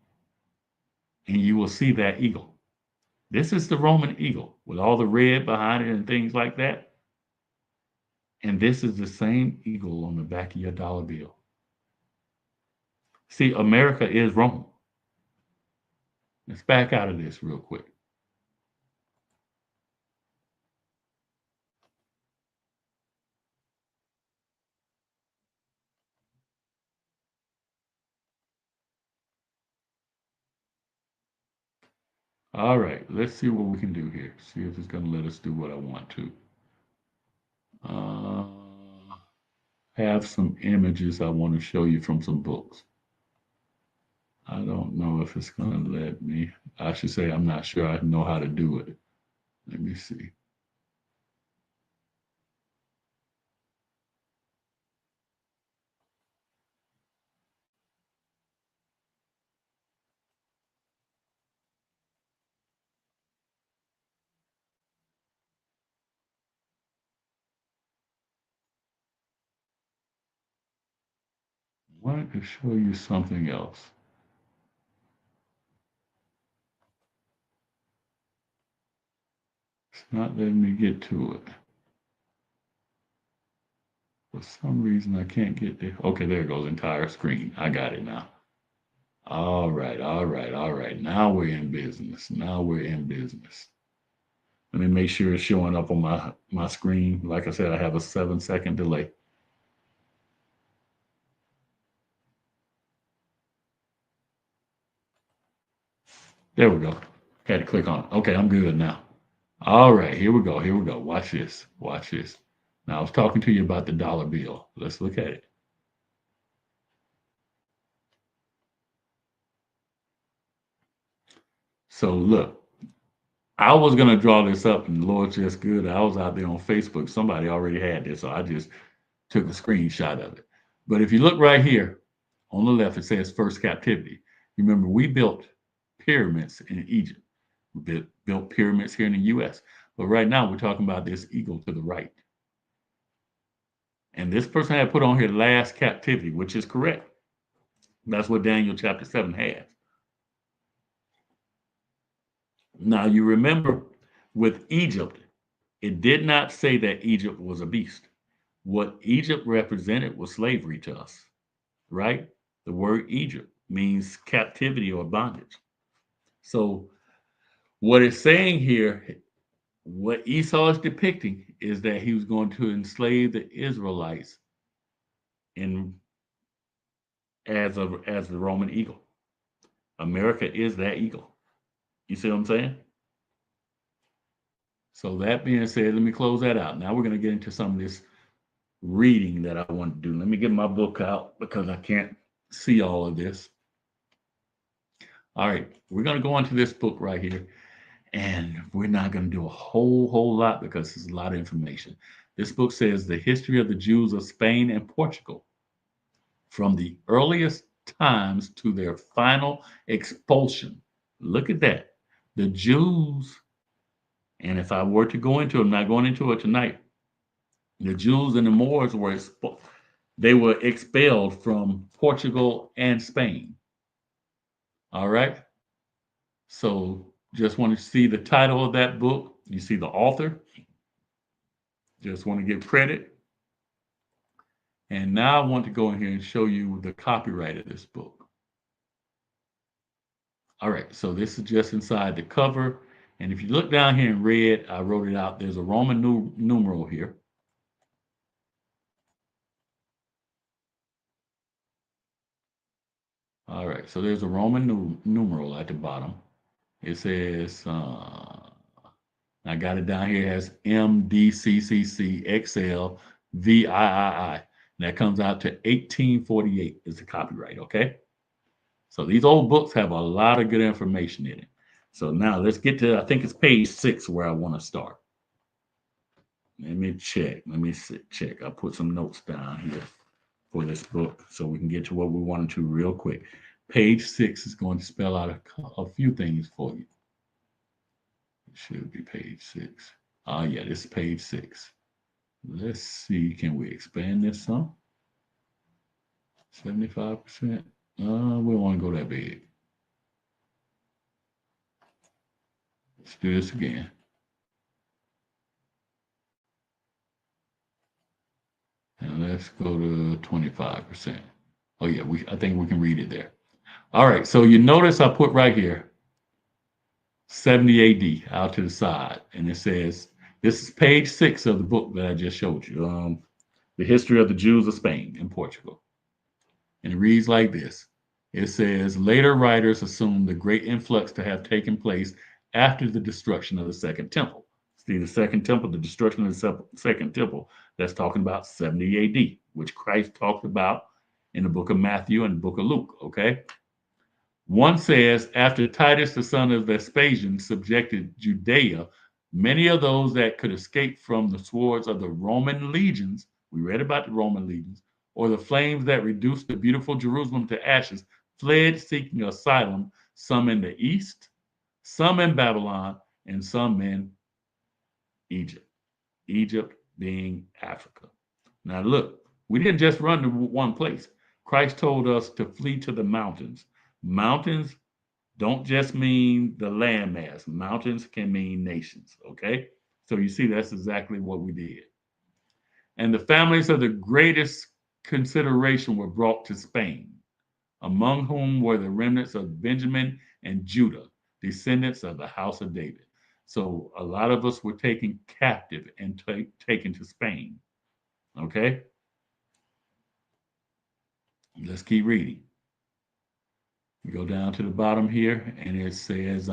and you will see that eagle. This is the Roman eagle with all the red behind it and things like that. And this is the same eagle on the back of your dollar bill. See, America is Rome. Let's back out of this real quick. All right, let's see what we can do here. See if it's going to let us do what I want to. Have some images I want to show you from some books. I don't know if it's going to let me. I should say I'm not sure I know how to do it. Let me see. I wanted to show you something else. It's not letting me get to it. For some reason, I can't get there. Okay, there it goes, entire screen. I got it now. All right, all right, all right. Now we're in business. Now we're in business. Let me make sure it's showing up on my screen. Like I said, I have a 7-second delay. There we go. Had to click on it. Okay, I'm good now. All right, here we go. Here we go. Watch this. Watch this. Now, I was talking to you about the dollar bill. Let's look at it. So, look, I was going to draw this up, and the Lord's just good. I was out there on Facebook. Somebody already had this, so I just took a screenshot of it. But if you look right here on the left, it says first captivity. Remember, we built pyramids in Egypt. We built pyramids here in the U.S. But right now, we're talking about this eagle to the right. And this person had put on here last captivity, which is correct. That's what Daniel chapter 7 has. Now, you remember with Egypt, it did not say that Egypt was a beast. What Egypt represented was slavery to us, right? The word Egypt means captivity or bondage. So, what it's saying here, what Esau is depicting is that he was going to enslave the Israelites in as the Roman eagle. America is that eagle. You see what I'm saying? So that being said, let me close that out. Now we're going to get into some of this reading that I want to do. Let me get my book out because I can't see all of this. All right, we're going to go into this book right here, and we're not going to do a whole lot because there's a lot of information. This book says the history of the Jews of Spain and Portugal from the earliest times to their final expulsion. Look at that. The Jews, and if I were to go into it, I'm not going into it tonight. The Jews and the Moors they were expelled from Portugal and Spain. All right. So just want to see the title of that book. You see the author. Just want to give credit. And now I want to go in here and show you the copyright of this book. All right, so this is just inside the cover. And if you look down here in red, I wrote it out. There's a Roman numeral here. All right, so there's a Roman numeral at the bottom. It says, I got it down here as MDCCCXLVIII. That comes out to 1848 is the copyright, okay? So these old books have a lot of good information in it. So now let's get to, I think it's page 6 where I want to start. Let me check. Let me check. I'll put some notes down here for this book so we can get to what we wanted to real quick. Page 6 is going to spell out a few things for you. It should be page 6. Oh, yeah, this is page 6. Let's see. Can we expand this some? 75%? We don't want to go that big. Let's do this again. And let's go to 25%. Oh, yeah, I think we can read it there. All right, so you notice I put right here 70 AD out to the side, and it says, this is page 6 of the book that I just showed you, The History of the Jews of Spain and Portugal. And it reads like this. It says, later writers assume the great influx to have taken place after the destruction of the Second Temple. See, the Second Temple, the destruction of the Second Temple, that's talking about 70 AD, which Christ talked about in the book of Matthew and the book of Luke, okay? One says, after Titus, the son of Vespasian, subjected Judea, many of those that could escape from the swords of the Roman legions, we read about the Roman legions, or the flames that reduced the beautiful Jerusalem to ashes, fled seeking asylum, some in the east, some in Babylon, and some in Egypt. Egypt being Africa. Now, look, we didn't just run to one place. Christ told us to flee to the mountains. Mountains don't just mean the landmass. Mountains can mean nations, okay? So you see, that's exactly what we did. And the families of the greatest consideration were brought to Spain, among whom were the remnants of Benjamin and Judah, descendants of the house of David. So a lot of us were taken captive and taken to Spain, okay? Let's keep reading. We go down to the bottom here, and it says,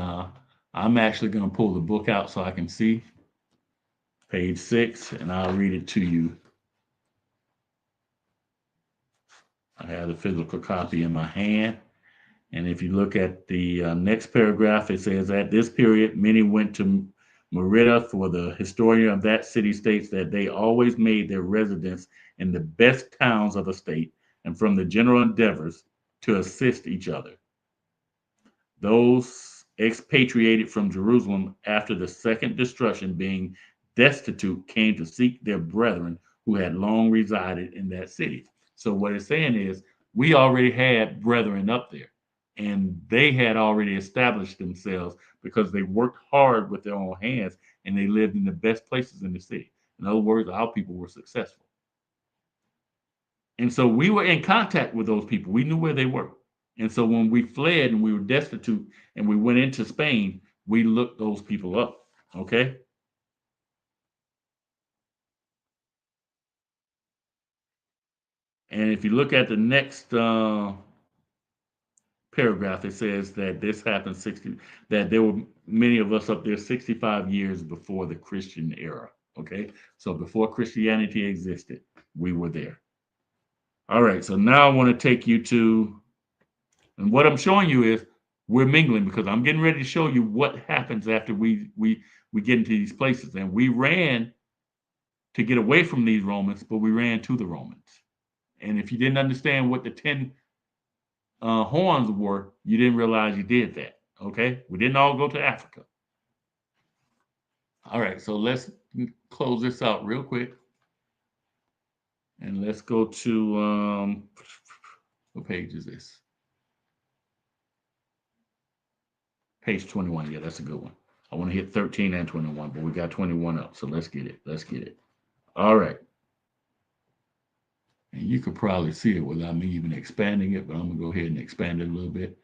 I'm actually going to pull the book out so I can see page 6, and I'll read it to you. I have the physical copy in my hand. And if you look at the next paragraph, it says, at this period, many went to Merida, for the historian of that city states that they always made their residence in the best towns of the state, and from the general endeavors to assist each other. Those expatriated from Jerusalem after the second destruction, being destitute, came to seek their brethren who had long resided in that city. So, what it's saying is, we already had brethren up there, and they had already established themselves because they worked hard with their own hands and they lived in the best places in the city. In other words, our people were successful. And so we were in contact with those people. We knew where they were. And so when we fled and we were destitute and we went into Spain, we looked those people up. Okay. And if you look at the next paragraph, it says that this happened that there were many of us up there 65 years before the Christian era. Okay. So before Christianity existed, we were there. All right. So now I want to take you to, and what I'm showing you is we're mingling because I'm getting ready to show you what happens after we get into these places. And we ran to get away from these Romans, but we ran to the Romans. And if you didn't understand what the 10 horns were, you didn't realize you did that. Okay, we didn't all go to Africa. All right, so let's close this out real quick, and let's go to what page is this? Page 21. Yeah, that's a good one. I want to hit 13 and 21, but we got 21 up, so let's get it. Let's get it. All right. And you could probably see it without me even expanding it, but I'm going to go ahead and expand it a little bit.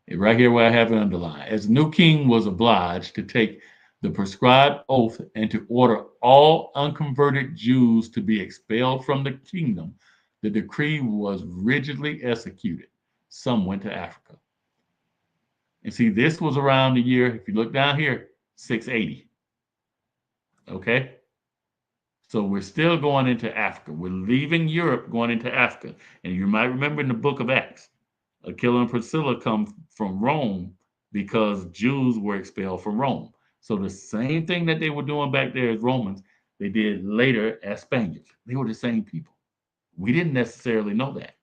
And right here where I have it underlined. As the new king was obliged to take the prescribed oath and to order all unconverted Jews to be expelled from the kingdom, the decree was rigidly executed. Some went to Africa. And see, this was around the year, if you look down here, 680. Okay? So we're still going into Africa. We're leaving Europe, going into Africa. And you might remember in the book of Acts, Aquila and Priscilla come from Rome because Jews were expelled from Rome. So the same thing that they were doing back there as Romans, they did later as Spaniards. They were the same people. We didn't necessarily know that.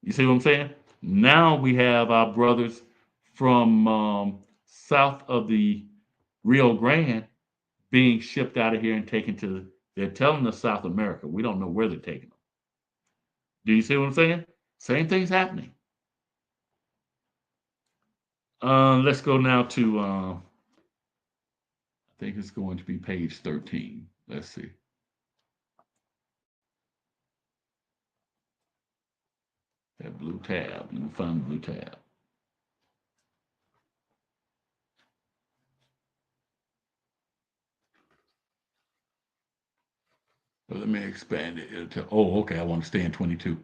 You see what I'm saying? Now we have our brothers from south of the Rio Grande being shipped out of here and taken to, they're telling us South America. We don't know where they're taking them. Do you see what I'm saying? Same thing's happening. Let's go now to, I think it's going to be page 13. Let's see. That blue tab. Let me find the blue tab. Well, let me expand it. Oh, okay. I want to stay in 22.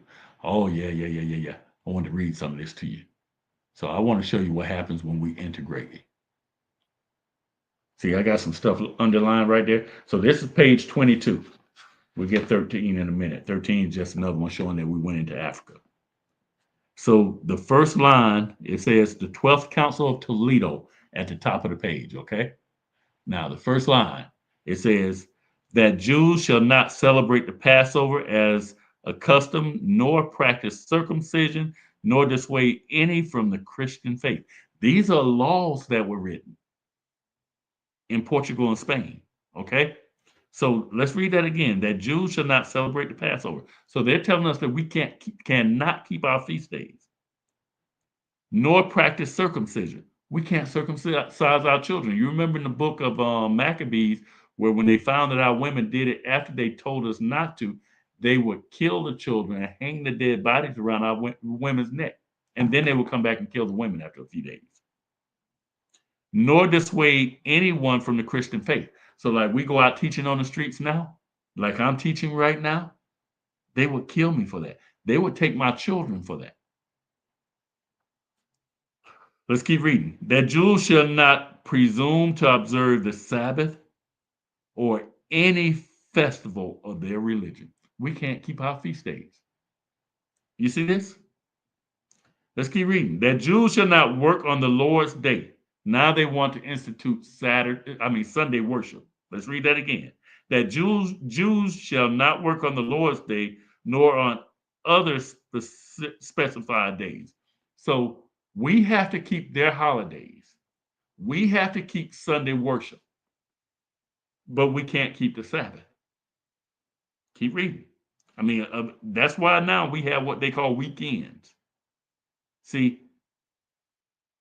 Oh, yeah. I want to read some of this to you. So I want to show you what happens when we integrate it. See, I got some stuff underlined right there. So this is page 22. We'll get 13 in a minute. 13 is just another one showing that we went into Africa. So the first line, it says the 12th Council of Toledo at the top of the page, okay? Now, the first line, it says that Jews shall not celebrate the Passover as a custom, nor practice circumcision, nor dissuade any from the Christian faith. These are laws that were written in Portugal and Spain, okay? So let's read that again. That Jews shall not celebrate the Passover. So they're telling us that we cannot keep our feast days, nor practice circumcision. We can't circumcise our children. You remember in the book of Maccabees, where when they found that our women did it after they told us not to, they would kill the children and hang the dead bodies around our women's neck. And then they would come back and kill the women after a few days. Nor dissuade anyone from the Christian faith. So, like, we go out teaching on the streets now, like I'm teaching right now, they would kill me for that. They would take my children for that. Let's keep reading. That Jews shall not presume to observe the Sabbath or any festival of their religion. We can't keep our feast days. You see this? Let's keep reading. That Jews shall not work on the Lord's day. Now they want to institute Sunday worship. Let's read that again. That Jews shall not work on the Lord's day, nor on other specified days. So we have to keep their holidays. We have to keep Sunday worship, but we can't keep the Sabbath. Keep reading. That's why now we have what they call weekends. See,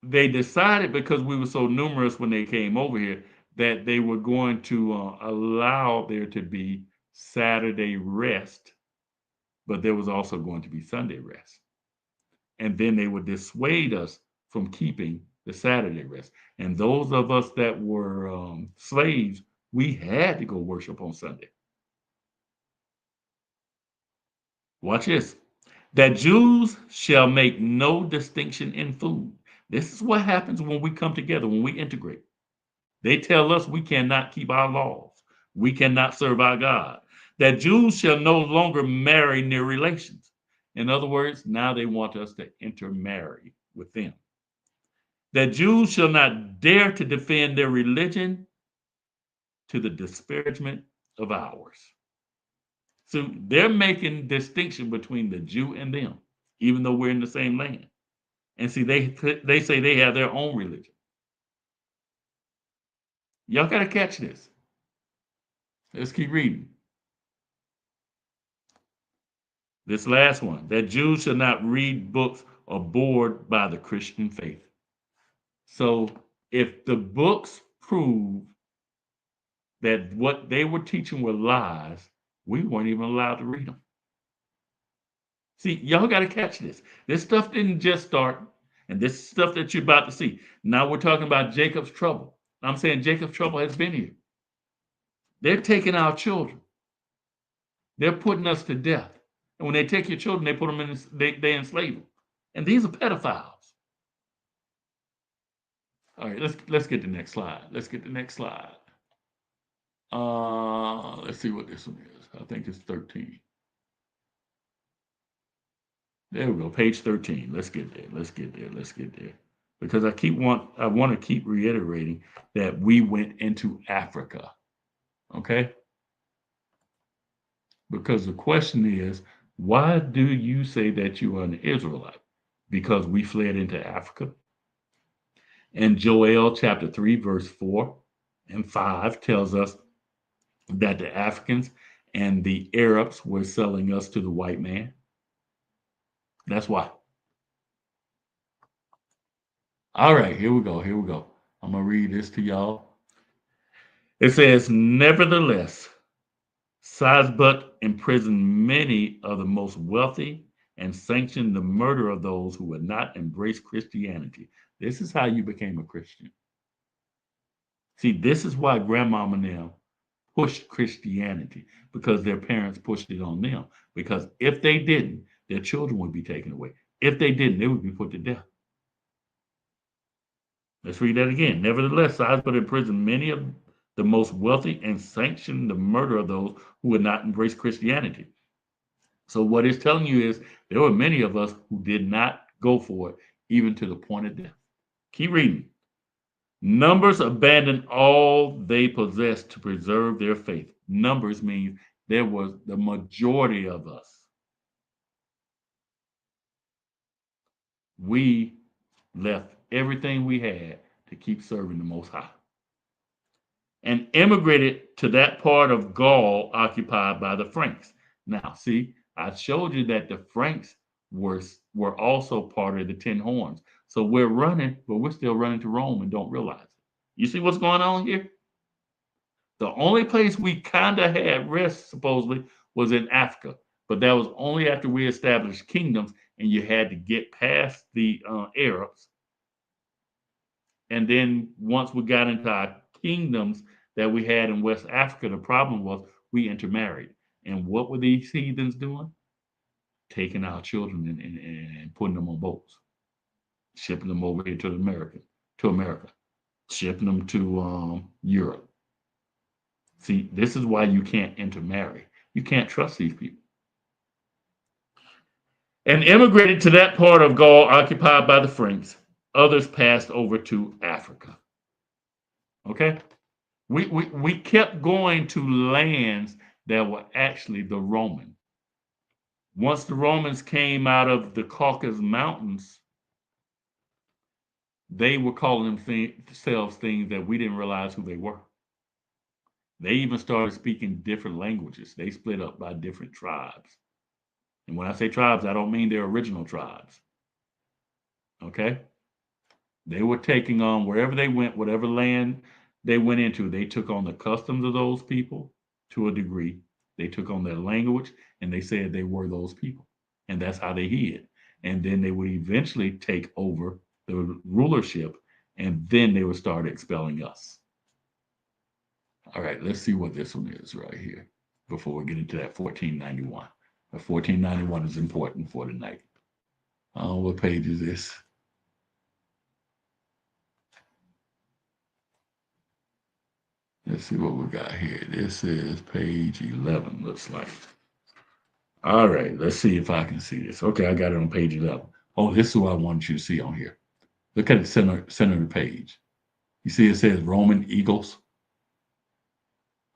they decided because we were so numerous when they came over here that they were going to allow there to be Saturday rest, but there was also going to be Sunday rest. And then they would dissuade us from keeping the Saturday rest. And those of us that were slaves, we had to go worship on Sunday. Watch this. That Jews shall make no distinction in food. This is what happens when we come together, when we integrate. They tell us we cannot keep our laws. We cannot serve our God. That Jews shall no longer marry near relations. In other words, now they want us to intermarry with them. That Jews shall not dare to defend their religion to the disparagement of ours. So they're making distinction between the Jew and them, even though we're in the same land. And see, they say they have their own religion. Y'all got to catch this. Let's keep reading. This last one, that Jews shall not read books abhorred by the Christian faith. So if the books prove that what they were teaching were lies, we weren't even allowed to read them. See, y'all got to catch this. This stuff didn't just start, and this stuff that you're about to see. Now we're talking about Jacob's trouble. I'm saying Jacob's trouble has been here. They're taking our children. They're putting us to death. And when they take your children, they put them in, they enslave them. And these are pedophiles. All right, let's get the next slide. Let's get the next slide. Let's see what this one is. I think it's 13. There we go, page 13. Let's get there. Let's get there. Let's get there. Because I want to keep reiterating that we went into Africa. Okay? Because the question is, why do you say that you are an Israelite? Because we fled into Africa. And Joel chapter 3, verse 4 and 5 tells us that the Africans and the Arabs were selling us to the white man. That's why. All right, here we go. Here we go. I'm going to read this to y'all. It says, nevertheless, Sisbut imprisoned many of the most wealthy and sanctioned the murder of those who would not embrace Christianity. This is how you became a Christian. See, this is why grandmama now pushed Christianity, because their parents pushed it on them. Because if they didn't, their children would be taken away. If they didn't, they would be put to death. Let's read that again. Nevertheless, Sisbut imprisoned many of the most wealthy and sanctioned the murder of those who would not embrace Christianity. So what it's telling you is there were many of us who did not go for it, even to the point of death. Keep reading. Numbers abandoned all they possessed to preserve their faith. Numbers means there was the majority of us. We left everything we had to keep serving the Most High and immigrated to that part of Gaul occupied by the Franks. Now, see, I showed you that the Franks were also part of the 10 horns. So we're running, but we're still running to Rome and don't realize it. You see what's going on here? The only place we kind of had rest, supposedly, was in Africa. But that was only after we established kingdoms and you had to get past the Arabs. And then once we got into our kingdoms that we had in West Africa, the problem was we intermarried. And what were these heathens doing? Taking our children and putting them on boats. shipping them over here to America, shipping them to Europe. See, this is why you can't intermarry. You can't trust these people. And immigrated to that part of Gaul occupied by the Franks. Others passed over to Africa. Okay? We kept going to lands that were actually the Roman. Once the Romans came out of the Caucasus Mountains, they were calling themselves things that we didn't realize who they were. They even started speaking different languages. They split up by different tribes. And when I say tribes, I don't mean their original tribes. Okay? They were taking on wherever they went, whatever land they went into, they took on the customs of those people to a degree. They took on their language and they said they were those people. And that's how they hid. And then they would eventually take over the rulership and then they would start expelling us. All right, let's see what this one is right here before we get into that 1491. The 1491 is important for tonight. What page is this? Let's see what we got here. This is page 11, looks like. All right, let's see if I can see this. Okay, I got it on page 11. Oh, this is what I want you to see on here. Look at the center of the page. You see it says Roman eagles?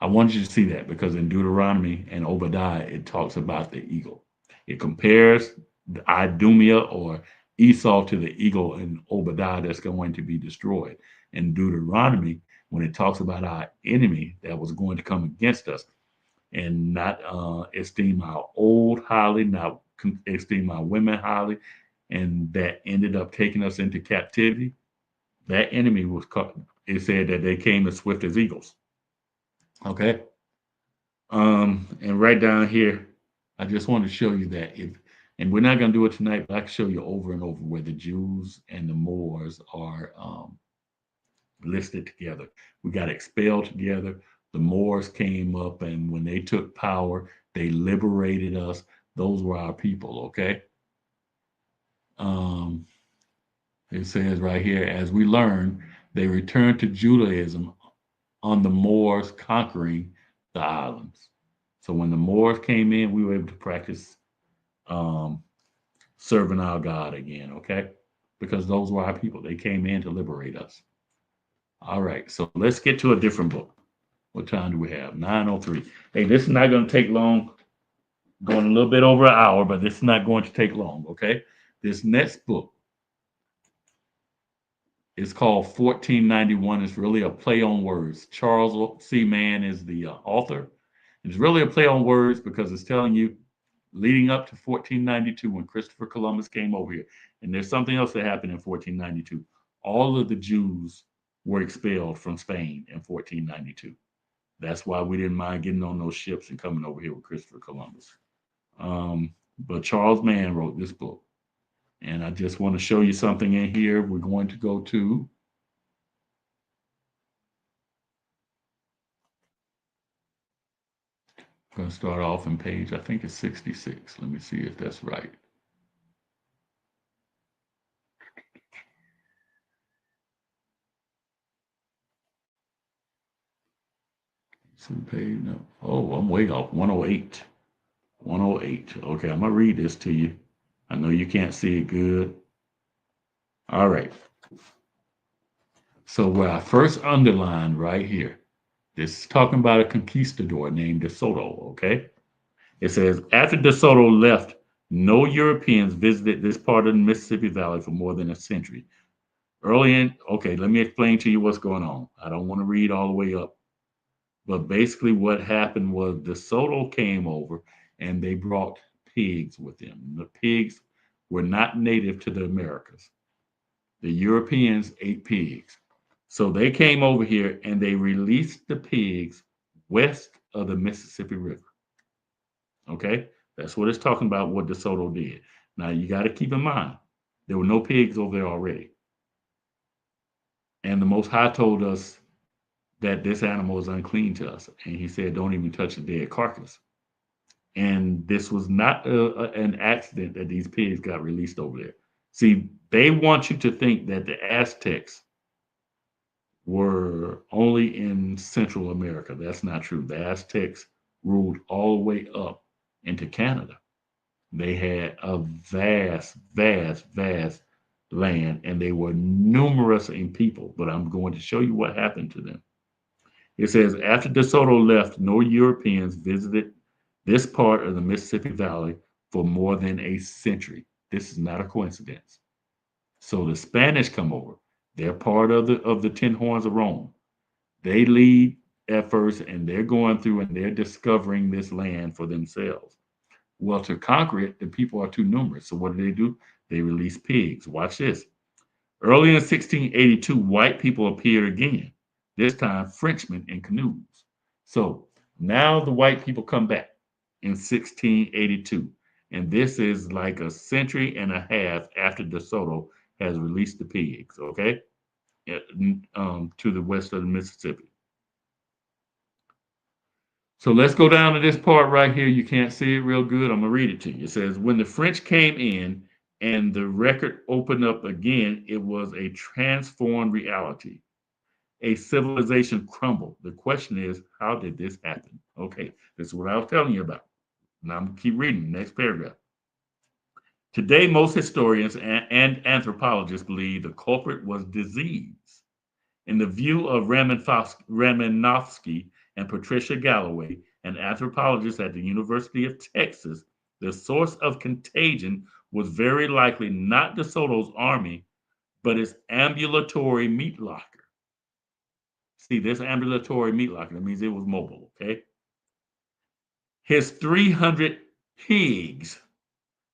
I want you to see that because in Deuteronomy and Obadiah, it talks about the eagle. It compares the Idumea or Esau to the eagle in Obadiah that's going to be destroyed. In Deuteronomy, when it talks about our enemy that was going to come against us and not esteem our old highly, not esteem our women highly, and that ended up taking us into captivity, that enemy was caught. It said that they came as swift as eagles. Okay. And right down here, I just want to show you that and we're not going to do it tonight, but I can show you over and over where the Jews and the Moors are listed together. We got expelled together. The Moors came up, and when they took power, they liberated us. Those were our people, okay? It says right here, as we learn, they returned to Judaism on the Moors conquering the islands. So when the Moors came in, we were able to practice serving our God again, okay? Because those were our people. They came in to liberate us. All right, so let's get to a different book. What time do we have? 9:03. Hey, this is not going to take long. Going a little bit over an hour, but this is not going to take long, okay? This next book is called 1491. It's really a play on words. Charles C. Mann is the author. It's really a play on words because it's telling you leading up to 1492 when Christopher Columbus came over here. And there's something else that happened in 1492. All of the Jews were expelled from Spain in 1492. That's why we didn't mind getting on those ships and coming over here with Christopher Columbus. But Charles Mann wrote this book. And I just want to show you something in here. We're going to go to I'm going to start off in page, I think it's 66. Let me see if that's right. Some page, no. Oh, I'm way off. 108. 108. Okay, I'm going to read this to you. I know you can't see it good. All right. So where I first underlined right here, this is talking about a conquistador named De Soto, okay? It says, after De Soto left, no Europeans visited this part of the Mississippi Valley for more than a century. Okay, let me explain to you what's going on. I don't want to read all the way up. But basically what happened was De Soto came over and they brought pigs with them. The pigs were not native to the Americas. The Europeans ate pigs. So they came over here and they released the pigs west of the Mississippi River. Okay? That's what it's talking about, what De Soto did. Now, you got to keep in mind, there were no pigs over there already. And the Most High told us that this animal is unclean to us. And he said, don't even touch the dead carcass. And this was not an accident that these pigs got released over there. See, they want you to think that the Aztecs were only in Central America. That's not true. The Aztecs ruled all the way up into Canada. They had a vast, vast, vast land, and they were numerous in people. But I'm going to show you what happened to them. It says after De Soto left, no Europeans visited this part of the Mississippi Valley for more than a century. This is not a coincidence. So the Spanish come over. They're part of the Ten Horns of Rome. They lead at first, and they're going through and they're discovering this land for themselves. Well, to conquer it, the people are too numerous. So what do? They release pigs. Watch this. Early in 1682, white people appeared again, this time Frenchmen in canoes. So now the white people come back in 1682. And this is like a century and a half after De Soto has released the pigs, okay, to the west of the Mississippi. So let's go down to this part right here. You can't see it real good. I'm going to read it to you. It says, when the French came in and the record opened up again, it was a transformed reality. A civilization crumbled. The question is, how did this happen? Okay, this is what I was telling you about. Now I'm going to keep reading the next paragraph. Today, most historians and anthropologists believe the culprit was disease. In the view of Raminovsky and Patricia Galloway, an anthropologist at the University of Texas, the source of contagion was very likely not De Soto's army, but its ambulatory meat locker. See, this ambulatory meat locker, that means it was mobile, okay? His 300 pigs.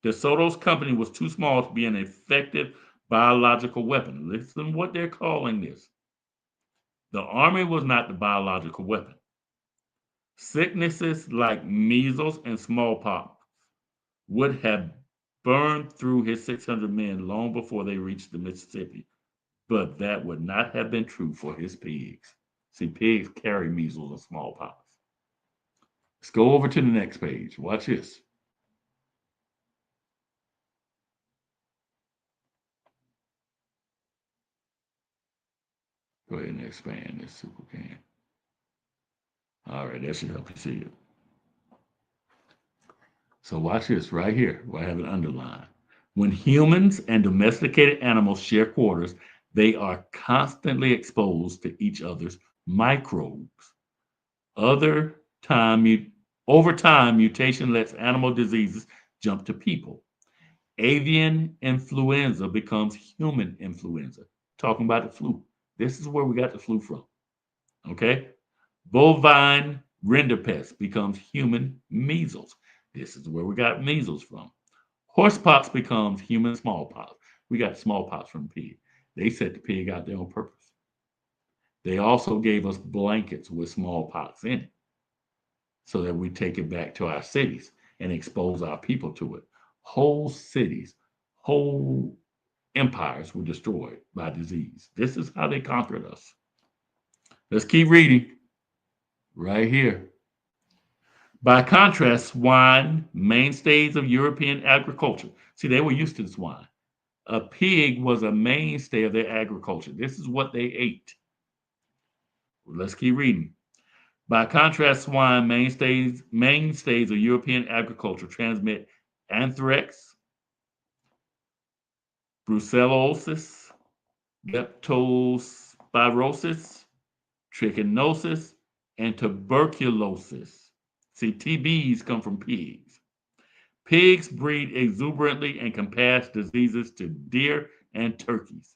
De Soto's company was too small to be an effective biological weapon. Listen what they're calling this. The army was not the biological weapon. Sicknesses like measles and smallpox would have burned through his 600 men long before they reached the Mississippi, but that would not have been true for his pigs. See, pigs carry measles and smallpox. Let's go over to the next page. Watch this. Go ahead and expand this super can. All right, that should help you see it. So watch this right here, where I have it underlined. When humans and domesticated animals share quarters, they are constantly exposed to each other's microbes. Other time, Over time, mutation lets animal diseases jump to people. Avian influenza becomes human influenza. Talking about the flu. This is where we got the flu from. Okay? Bovine rinderpest becomes human measles. This is where we got measles from. Horsepox becomes human smallpox. We got smallpox from pig. They set the pig out there on purpose. They also gave us blankets with smallpox in it so that we take it back to our cities and expose our people to it. Whole cities, whole empires were destroyed by disease. This is how they conquered us. Let's keep reading right here. By contrast, swine, mainstays of European agriculture. See, they were used to the swine. A pig was a mainstay of their agriculture. This is what they ate. Let's keep reading. By contrast, swine, mainstays of European agriculture, transmit anthrax, brucellosis, leptospirosis, trichinosis, and tuberculosis. See, TBs come from pigs. Pigs breed exuberantly and can pass diseases to deer and turkeys.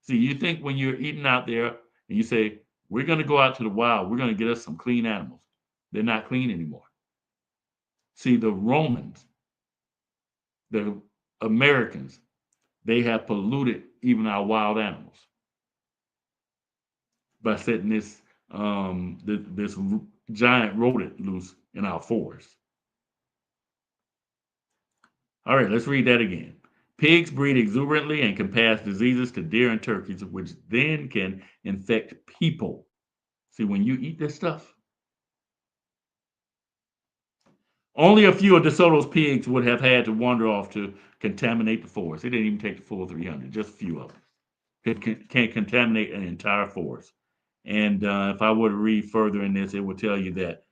See, you think when you're eating out there and you say, we're going to go out to the wild, we're going to get us some clean animals. They're not clean anymore. See, the Romans, the Americans, they have polluted even our wild animals by setting this giant rodent loose in our forests. All right, let's read that again. Pigs breed exuberantly and can pass diseases to deer and turkeys, which then can infect people. See, when you eat this stuff, Only a few of DeSoto's pigs would have had to wander off to contaminate the forest. It didn't even take the full 300, just a few of them. Can contaminate an entire forest. And if I were to read further in this, it would tell you that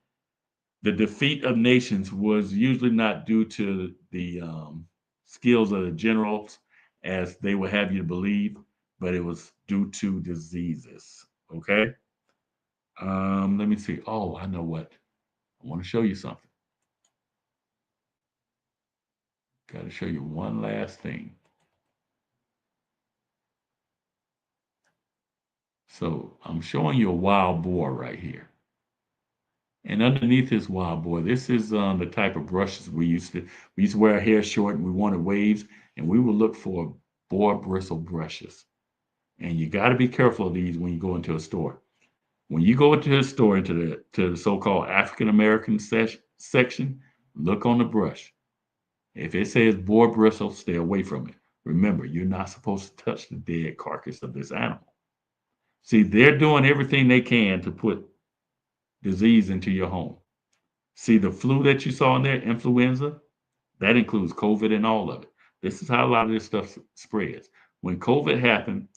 the defeat of nations was usually not due to the skills of the generals, as they would have you believe, but it was due to diseases. Okay. Let me see. Oh, I know what. I want to show you something. Got to show you one last thing. So I'm showing you a wild boar right here. And underneath this wild boar, this is the type of brushes we used to wear our hair short and we wanted waves, and we would look for boar bristle brushes. And you got to be careful of these when you go into a store. When you go into the store into the so-called African American section, look on the brush. If it says boar bristle, stay away from it. Remember, you're not supposed to touch the dead carcass of this animal. See, they're doing everything they can to put disease into your home. See, the flu that you saw in there, influenza, that includes COVID and all of it. This is how a lot of this stuff spreads. When COVID happened,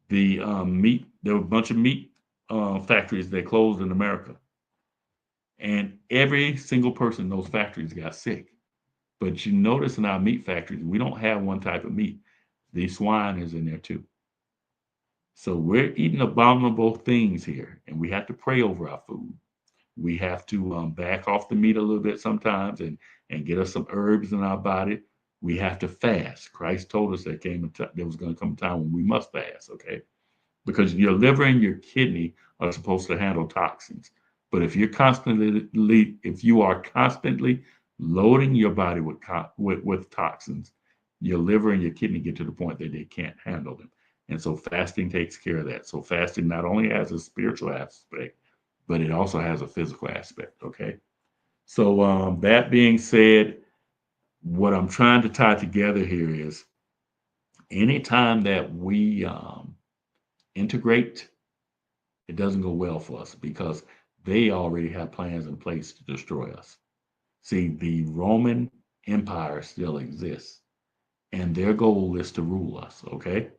there were a bunch of meat factories that closed in America, and every single person in those factories got sick. But you notice in our meat factories, we don't have one type of meat. The swine is in there too. So we're eating abominable things here, and we have to pray over our food. We have to back off the meat a little bit sometimes and get us some herbs in our body. We have to fast. Christ told us there was going to come a time when we must fast, okay? Because your liver and your kidney are supposed to handle toxins. But if you are constantly loading your body with toxins, your liver and your kidney get to the point that they can't handle them. And so fasting takes care of that. So fasting not only has a spiritual aspect, but it also has a physical aspect. Okay. So that being said, what I'm trying to tie together here is anytime that we integrate, it doesn't go well for us because they already have plans in place to destroy us. See, the Roman Empire still exists, and their goal is to rule us. Okay.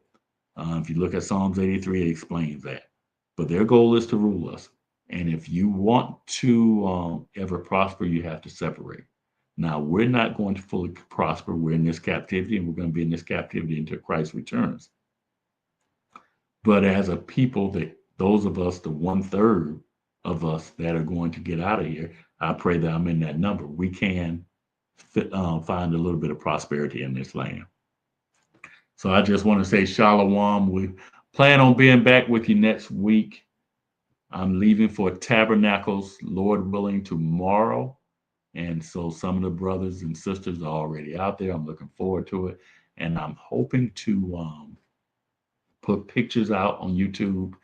If you look at Psalms 83, it explains that. But their goal is to rule us. And if you want to ever prosper, you have to separate. Now, we're not going to fully prosper. We're in this captivity, and we're going to be in this captivity until Christ returns. But as a people, that those of us, the 1/3 of us that are going to get out of here, I pray that I'm in that number. We can find a little bit of prosperity in this land. So I just want to say shalom. We plan on being back with you next week. I'm leaving for Tabernacles, Lord willing, tomorrow. And so some of the brothers and sisters are already out there. I'm looking forward to it. And I'm hoping to put pictures out on YouTube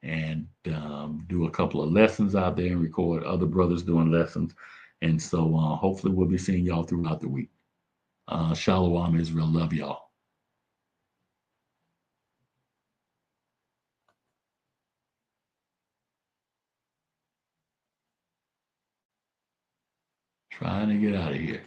and do a couple of lessons out there and record other brothers doing lessons. And so hopefully we'll be seeing y'all throughout the week. Shalom, Israel. Love y'all. Trying to get out of here.